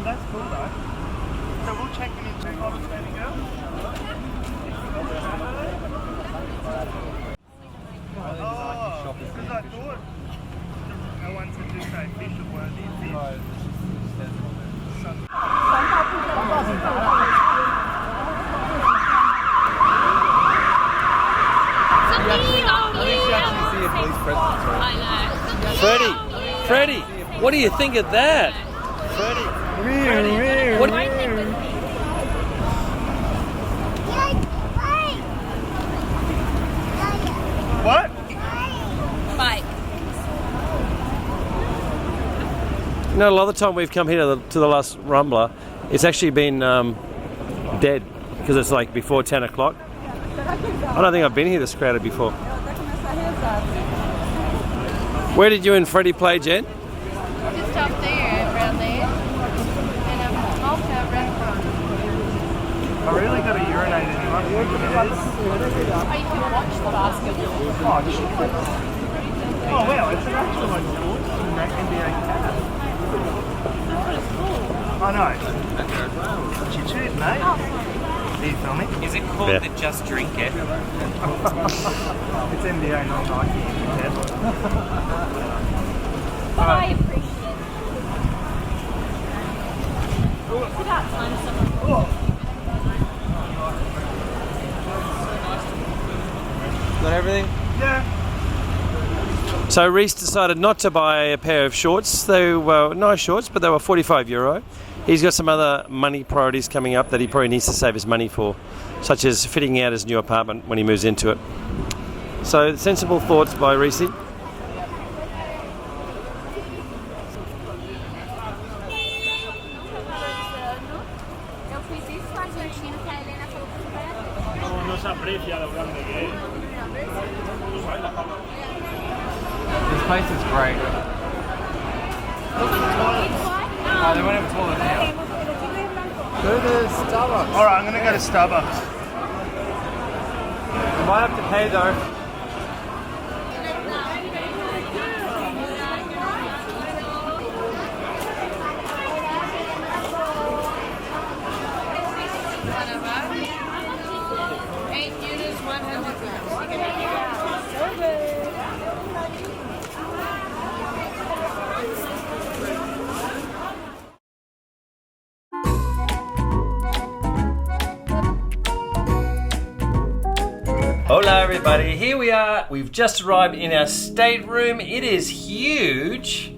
That's cool though. So we'll check in 2 bottles, baby girl. Oh, because I thought no one said do say fish are worthy of fish. Freddie, what do you think of that? Freddie. What? What? Bike. You know, a lot of the time we've come here to the last Rumbler, it's actually been dead because it's like before 10 o'clock. I don't think I've been here this crowded before. Where did you and Freddie play, Jen? Just up there, around there. And off that restaurant. I really got to urinate anyway. Oh, you can watch the basketball. Oh wow, it's an actual like sports NBA cap. I know. What you choose, mate? Are you filming? Is it called the Just Drink It? It's NBA, not Nike. But I appreciate it. It's about time someone. Got everything? Yeah. So Reese decided not to buy a pair of shorts. They were nice shorts, but they were €45. He's got some other money priorities coming up that he probably needs to save his money for, such as fitting out his new apartment when he moves into it. So sensible thoughts by Reese. No se aprecia lo grande que es. This place is great. Oh, they won't have a toilet now. Go to Starbucks. Alright, I'm gonna go to Starbucks. You might have to pay though. Hola everybody, here we are. We've just arrived in our stateroom. It is huge.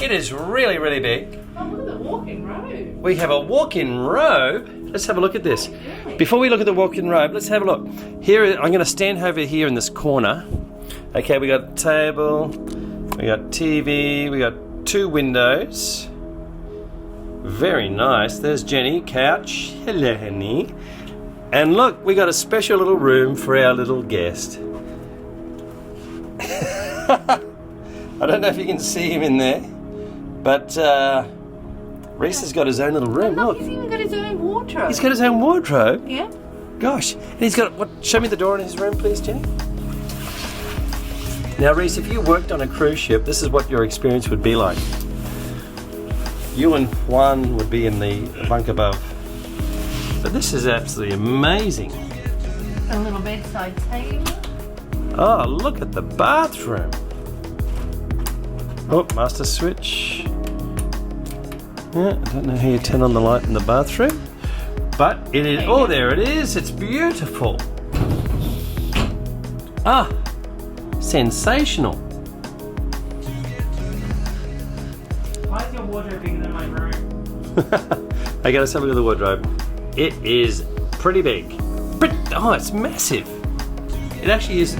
It is really, really big. Oh, look at the walk-in robe. We have a walk-in robe. Let's have a look at this. Before we look at the walk-in robe, let's have a look. Here, I'm going to stand over here in this corner. Okay, we got a table, we got TV, we got 2 windows. Very nice. There's Jenny, couch. Hello, honey. And look, we got a special little room for our little guest. I don't know if you can see him in there, but Reese has got his own little room. Oh, look, he's even got his own wardrobe. He's got his own wardrobe. Yeah. Gosh, and he's got what? Show me the door in his room, please, Jenny. Now, Reese, if you worked on a cruise ship, this is what your experience would be like. You and Juan would be in the bunk above. But this is absolutely amazing. A little bedside table. Oh, look at the bathroom. Oh, master switch. Yeah, I don't know how you turn on the light in the bathroom, but it is. Oh, there it is. It's beautiful. Ah, sensational. Why is your wardrobe bigger than my room? Okay, let's have a look at the wardrobe. It is pretty big. Oh, it's massive. It actually is.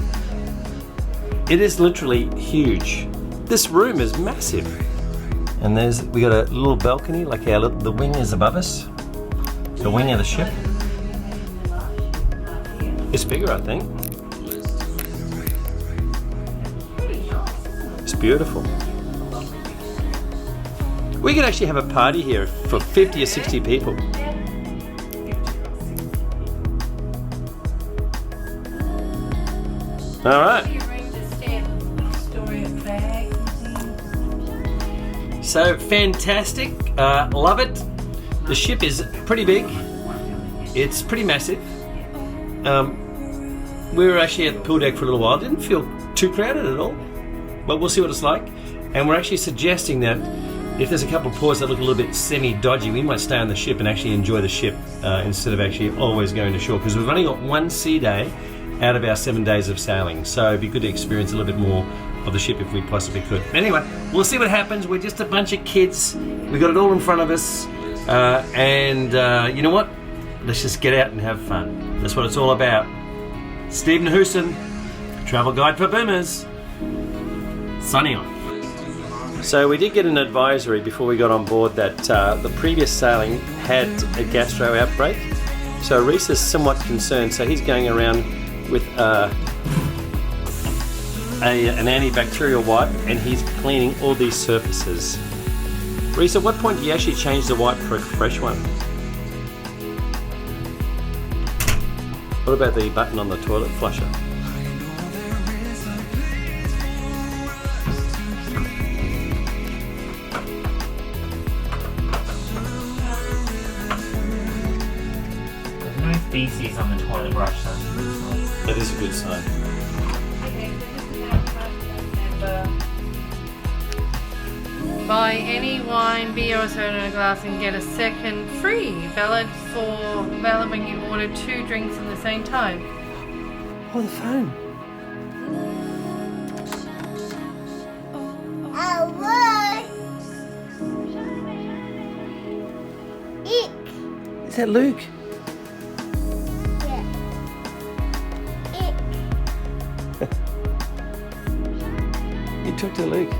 It is literally huge. This room is massive. And we got a little balcony, like the wing is above us. The wing of the ship. It's bigger, I think. It's beautiful. We could actually have a party here for 50 or 60 people. All right. So fantastic, love it. The ship is pretty big. It's pretty massive. We were actually at the pool deck for a little while. Didn't feel too crowded at all, but we'll see what it's like. And we're actually suggesting that if there's a couple of ports that look a little bit semi-dodgy, we might stay on the ship and actually enjoy the ship instead of actually always going to shore, because we've only got 1 sea day out of our 7 days of sailing. So it'd be good to experience a little bit more of the ship if we possibly could. Anyway, we'll see what happens. We're just a bunch of kids. We got it all in front of us. And you know what? Let's just get out and have fun. That's what it's all about. Steve Nahuson, travel guide for boomers, signing off. So we did get an advisory before we got on board that the previous sailing had a gastro outbreak. So Reese is somewhat concerned. So he's going around with an antibacterial wipe, and he's cleaning all these surfaces. Reese, at what point do you actually change the wipe for a fresh one? What about the button on the toilet flusher? There's no feces on the toilet brush, so that is a good sign. Buy any wine, beer or soda in a glass and get a second free. Valid when you order 2 drinks at the same time. Oh, the phone. Is that Luke? You talk to Luke.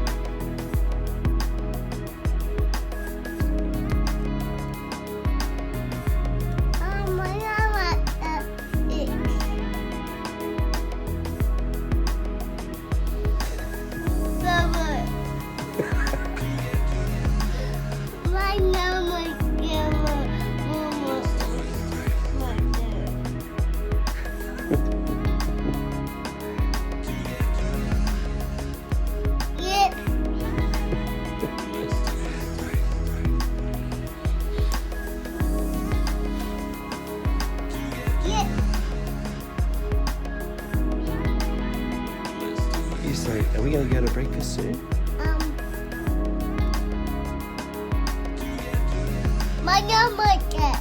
So, are we going to go to breakfast soon? My name like it.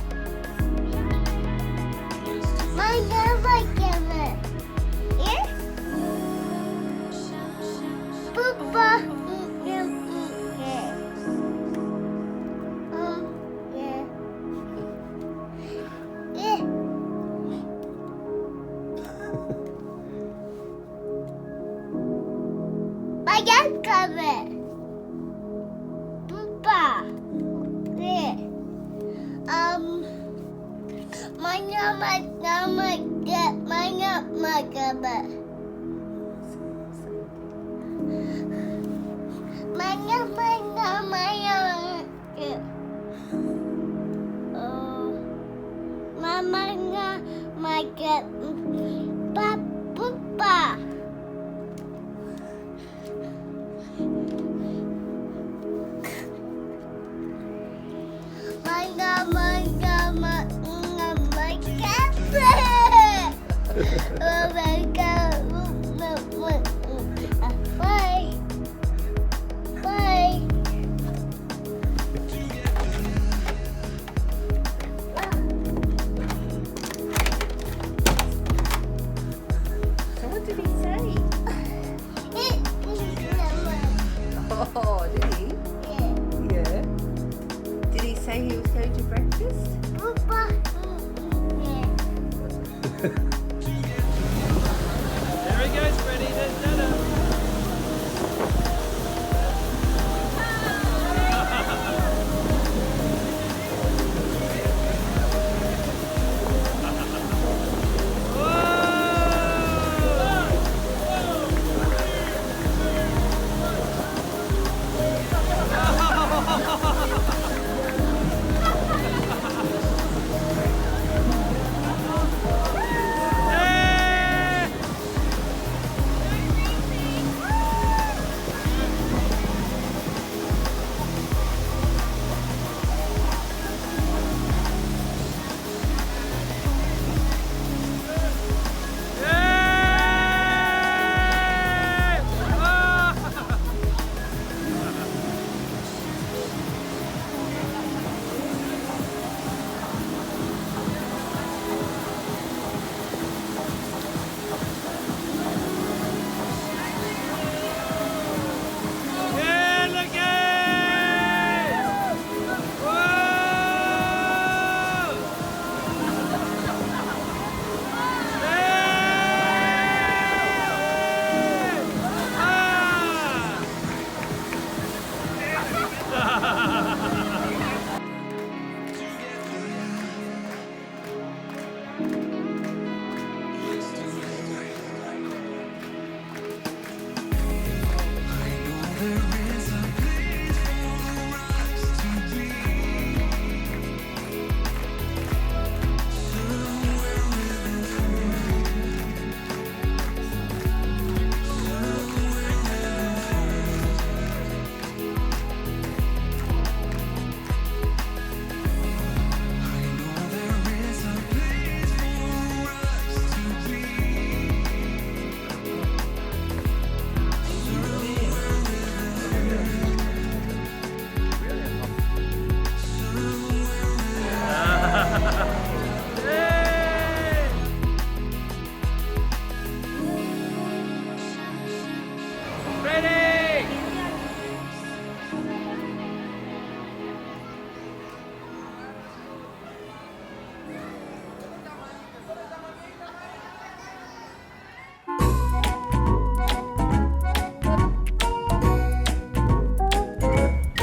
My name like it. Yeah? Papa. Yeah. Yeah. My dad covered. Papa. Yeah. My Bye. Bye. So what did he say? Oh, did he? Yeah. Did he say he was going to breakfast? Papa. There he goes, Freddie. There's Nana.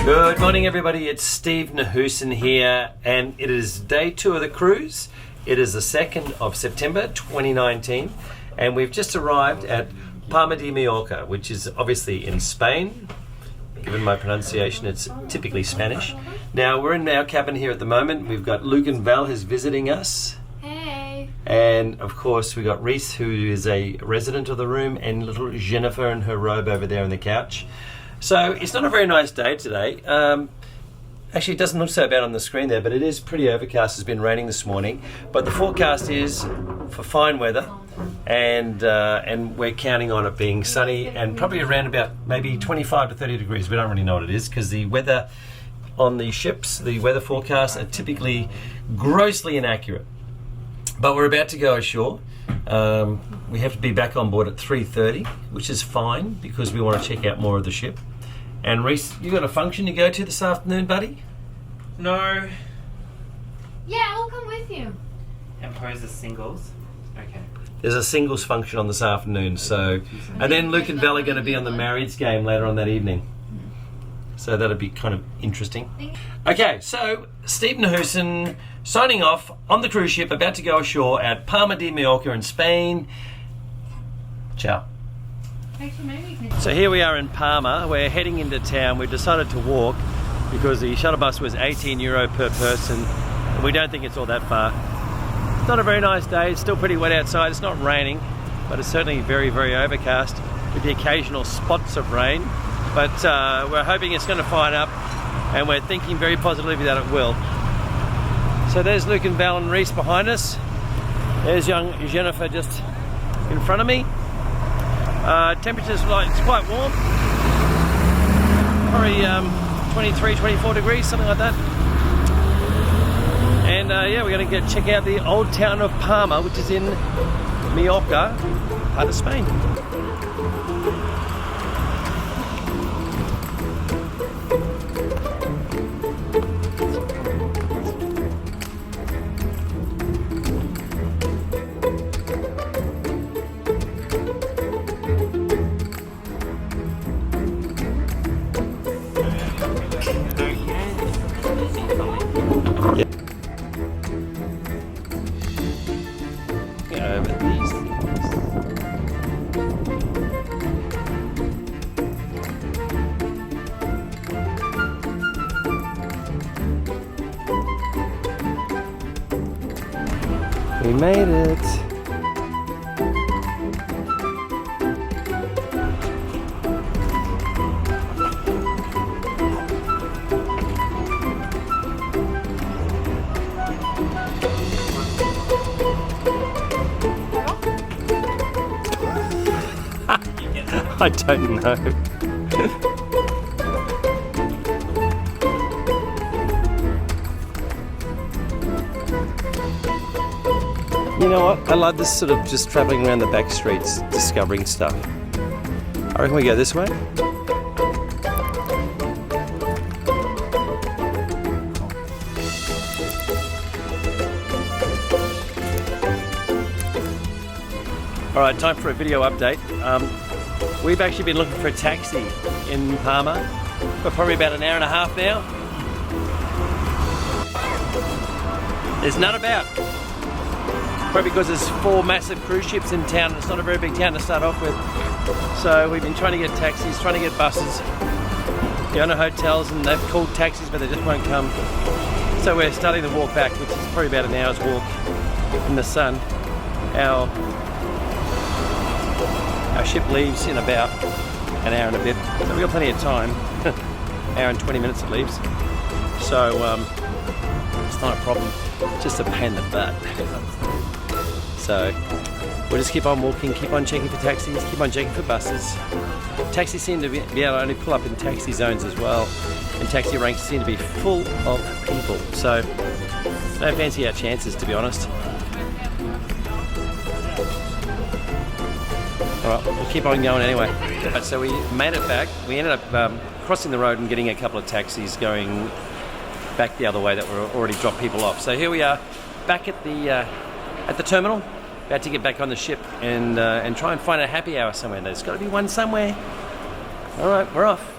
Good morning, everybody. It's Steve Nahusen here, and it is day 2 of the cruise. It is the 2nd of September 2019, and we've just arrived at Palma de Mallorca, which is obviously in Spain. Given my pronunciation, it's typically Spanish. Now, we're in our cabin here at the moment. We've got Luke and Val who's visiting us. Hey. And, of course, we've got Reese, who is a resident of the room, and little Jennifer in her robe over there on the couch. So it's not a very nice day today. Actually, it doesn't look so bad on the screen there, but it is pretty overcast. It's been raining this morning, but the forecast is for fine weather, and we're counting on it being sunny and probably around about maybe 25 to 30 degrees. We don't really know what it is because the weather on the ships, the weather forecasts are typically grossly inaccurate. But we're about to go ashore. We have to be back on board at 3:30, which is fine because we want to check out more of the ship. And Reese, you got a function to go to this afternoon, buddy? No. Yeah, I'll come with you. Impose the singles. Okay. There's a singles function on this afternoon, so... And then Luke and Belle are going to be on the marrieds game later on that evening. So that'll be kind of interesting. Okay, so Steve Nahusen signing off on the cruise ship, about to go ashore at Palma de Mallorca in Spain. Ciao. So here we are in Palma. We're heading into town. We've decided to walk because the shuttle bus was €18 per person. And we don't think it's all that far. It's not a very nice day. It's still pretty wet outside. It's not raining, but it's certainly very, very overcast with the occasional spots of rain. But we're hoping it's going to fine up, and we're thinking very positively that it will. So there's Luke and Val and Reese behind us. There's young Jennifer just in front of me. Temperature's like, it's quite warm. Probably 23, 24 degrees, something like that. And yeah, we're going to check out the old town of Palma, which is in Mallorca, part of Spain. We made it. I don't know. You know what? I love this sort of just travelling around the back streets, discovering stuff. I reckon we go this way. Alright, time for a video update. We've actually been looking for a taxi in Palma for probably about an hour and a half now. There's none about. Probably because there's 4 massive cruise ships in town. It's not a very big town to start off with. So we've been trying to get taxis, trying to get buses, going to hotels, and they've called taxis but they just won't come. So we're starting to walk back, which is probably about an hour's walk in the sun. Our ship leaves in about an hour and a bit, so we've got plenty of time. Hour and 20 minutes it leaves. So it's not a problem, it's just a pain in the butt. So we'll just keep on walking, keep on checking for taxis, keep on checking for buses. Taxis seem to be able to only pull up in taxi zones as well, and taxi ranks seem to be full of people. So don't fancy our chances, to be honest. Alright, we'll keep on going anyway. Right, so we made it back. We ended up crossing the road and getting a couple of taxis going back the other way that were already dropped people off. So here we are, back at the terminal, about to get back on the ship and try and find a happy hour somewhere. There's got to be one somewhere. Alright, we're off.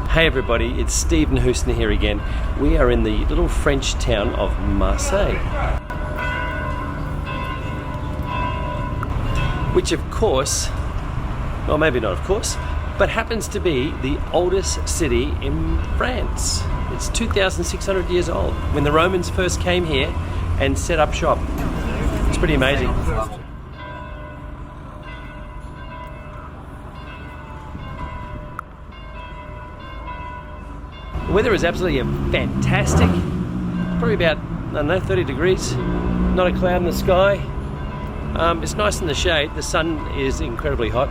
Hey everybody, it's Steve Nahusen here again. We are in the little French town of Marseille. Which of course, well maybe not of course, but happens to be the oldest city in France. It's 2,600 years old, when the Romans first came here and set up shop. It's pretty amazing. The weather is absolutely fantastic. Probably about, I don't know, 30 degrees. Not a cloud in the sky. It's nice in the shade. The sun is incredibly hot.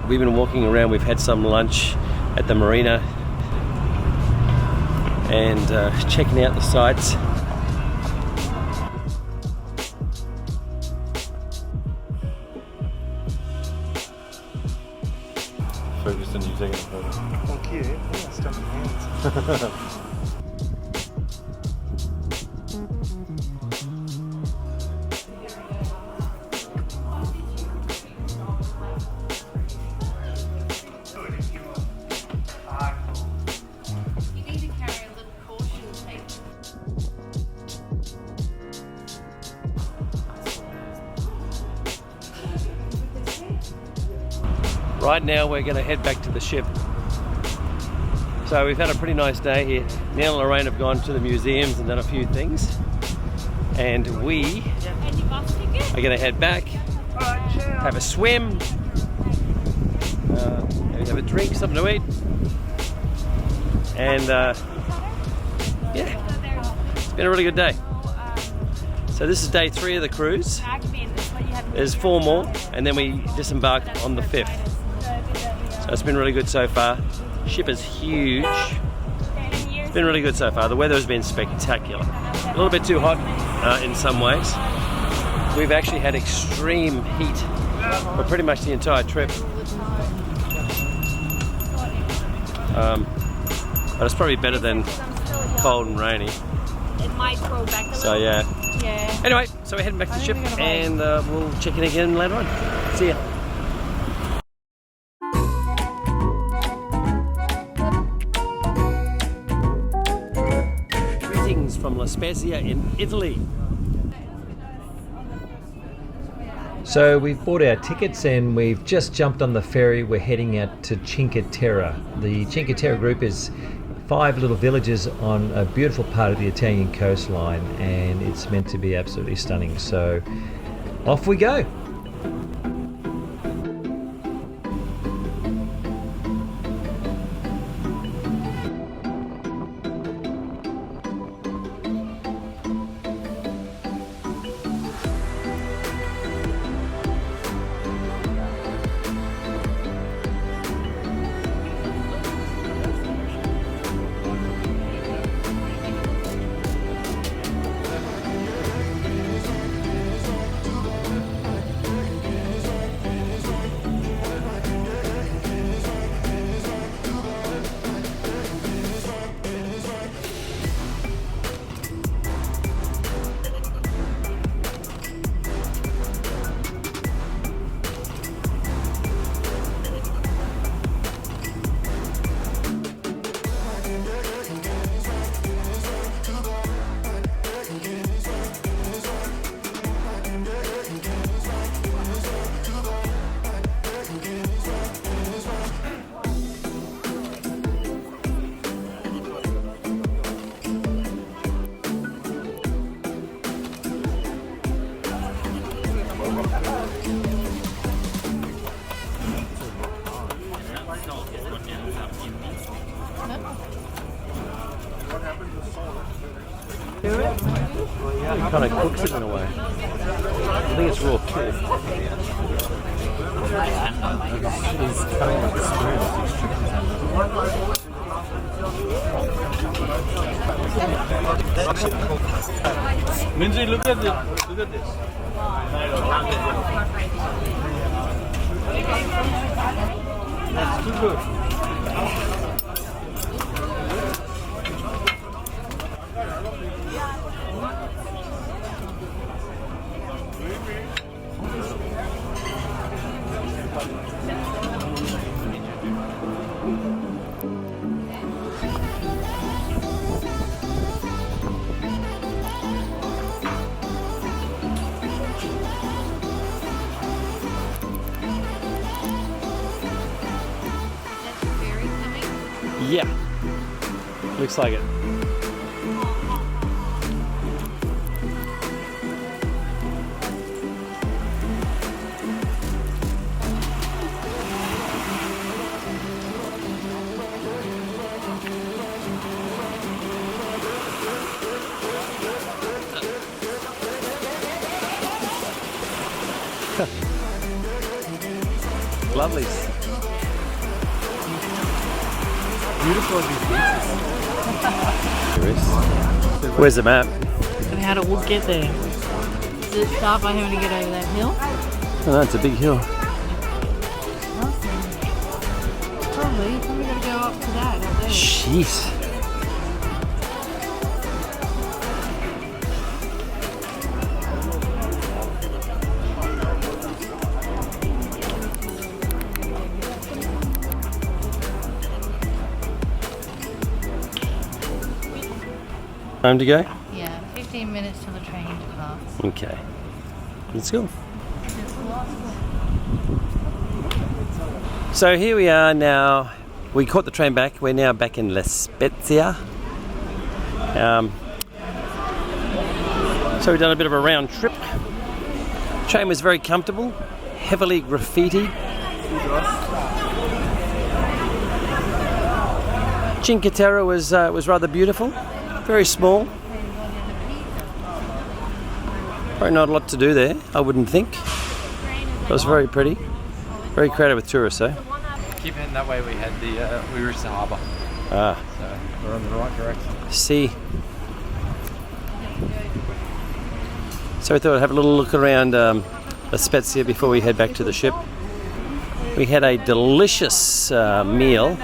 We've been walking around. We've had some lunch at the marina and checking out the sights. Focused on you taking a photo. Thank you. Oh, stuff in hands. You need to carry a little caution tape. Right now we're going to head back to the ship. So we've had a pretty nice day here. Neil and Lorraine have gone to the museums and done a few things. And we are going to head back, have a swim, maybe have a drink, something to eat. And yeah, it's been a really good day. So this is day 3 of the cruise. There's 4 more, and then we disembark on the 5th. So it's been really good so far. Ship is huge. It's been really good so far. The weather has been spectacular. A little bit too hot in some ways. We've actually had extreme heat for pretty much the entire trip. But it's probably better than cold and rainy. It might grow back a little. So yeah. Yeah. Anyway, so we're heading back to the ship and we'll check in again later on. See ya. Greetings from La Spezia in Italy. So we've bought our tickets and we've just jumped on the ferry. We're heading out to Cinque Terre. The Cinque Terre group is 5 little villages on a beautiful part of the Italian coastline, and it's meant to be absolutely stunning. So off we go. It kind of cooks it in a way. I think it's raw kid. He's cutting with the spoon as he's tricking him. Minzy, look at this. Look at this. That's too good. Yeah, looks like it. Lovely. Beautiful as these beaches. Where's the map? And how did we get there? Does it start by having to get over that hill? Oh, no, it's a big hill. Probably. You've probably got to go up to that up there. Jeez. Time to go? Yeah, 15 minutes till the train departs. Okay. Let's go. So here we are now. We caught the train back. We're now back in La Spezia. So we've done a bit of a round trip. The train was very comfortable, heavily graffitied. Cinque Terre was rather beautiful. Very small. Probably not a lot to do there, I wouldn't think. It was very pretty. Very crowded with tourists, though. Keep heading that way. We reached the harbour. Ah. So we're in the right direction. See. So we thought I'd have a little look around La Spezia before we head back to the ship. We had a delicious meal.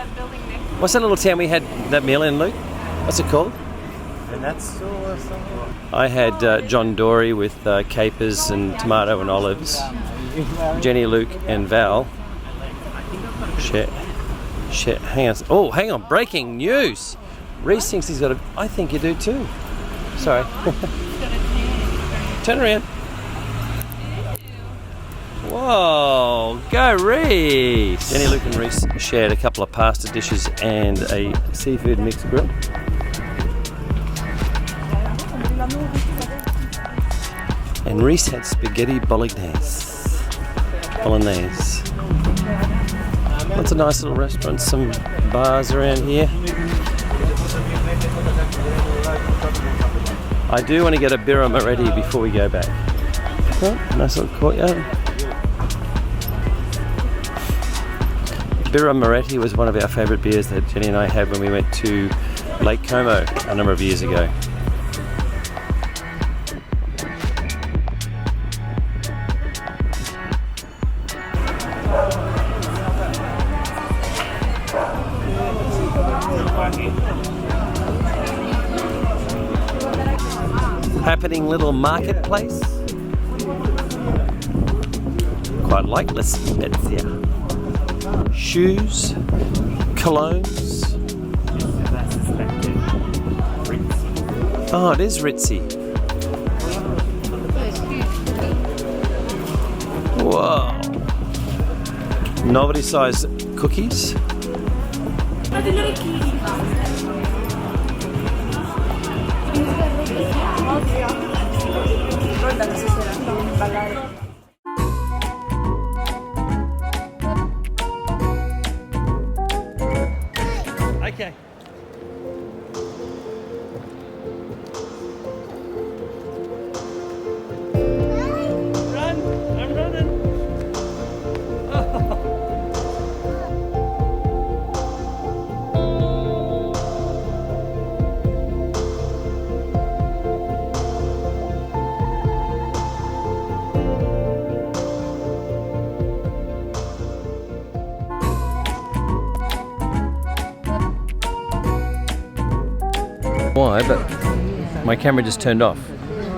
What's that little town we had that meal in, Luke? What's it called? I had John Dory with capers and tomato and olives. Jenny, Luke and Val. Hang on. Oh, hang on. Breaking news. Reese thinks he's got a... I think you do too. Sorry. Turn around. Whoa. Go Reese. Jenny, Luke and Reese shared a couple of pasta dishes and a seafood mixed grill. And Reese had spaghetti bolognese. Lots of nice little restaurants, some bars around here. I do want to get a birra moretti before we go back. Oh, nice little courtyard. Birra moretti was one of our favourite beers that Jenny and I had when we went to Lake Como a number of years ago. Happening little marketplace. Quite like La Spezia. Shoes, colognes. Oh, it is ritzy. Whoa. Novelty size cookies. Okay. Run! I'm running. Why, but my camera just turned off,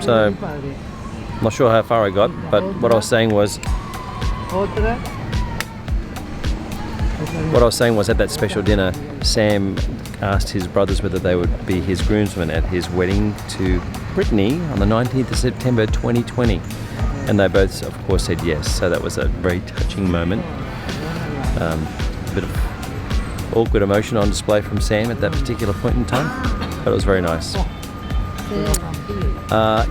so I'm not sure how far I got, but what I was saying was at that special dinner, Sam asked his brothers whether they would be his groomsmen at his wedding to Brittany on the 19th of September 2020, and they both of course said yes, so that was a very touching moment. A bit of awkward emotion on display from Sam at that particular point in time, but it was very nice.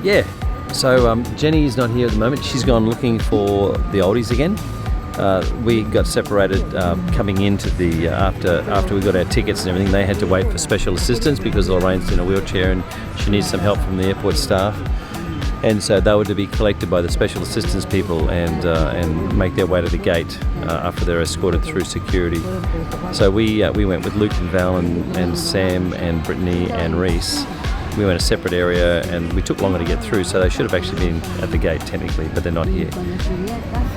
Yeah, so Jenny is not here at the moment. She's gone looking for the oldies again. We got separated coming into the after we got our tickets and everything. They had to wait for special assistance because Lorraine's in a wheelchair and she needs some help from the airport staff. And so they were to be collected by the special assistance people and make their way to the gate after they're escorted through security. So we went with Luke and Val and Sam and Brittany and Reese. We went a separate area and we took longer to get through, so they should have actually been at the gate technically, but they're not here,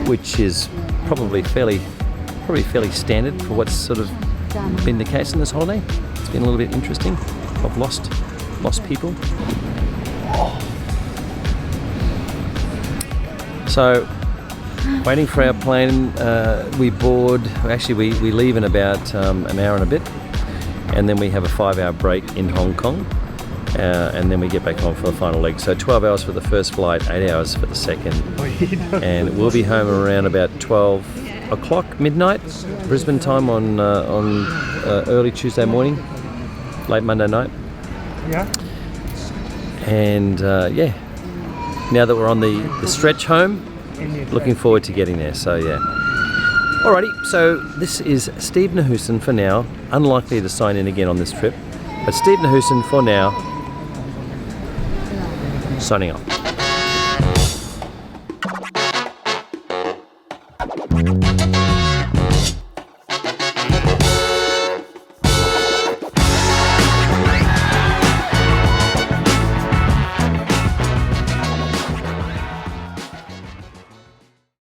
which is probably fairly standard for what's sort of been the case in this holiday. It's been a little bit interesting. I've lost people. So, waiting for our plane. We board. Actually, we leave in about an hour and a bit, and then we have a 5-hour break in Hong Kong, and then we get back on for the final leg. So 12 hours for the first flight, 8 hours for the second, and we'll be home around about 12 o'clock midnight Brisbane time on early Tuesday morning, late Monday night. Yeah. And yeah. Now that we're on the stretch home, looking forward to getting there, so yeah. Alrighty, so this is Steve Nahusen for now, unlikely to sign in again on this trip, but Steve Nahusen for now, signing off.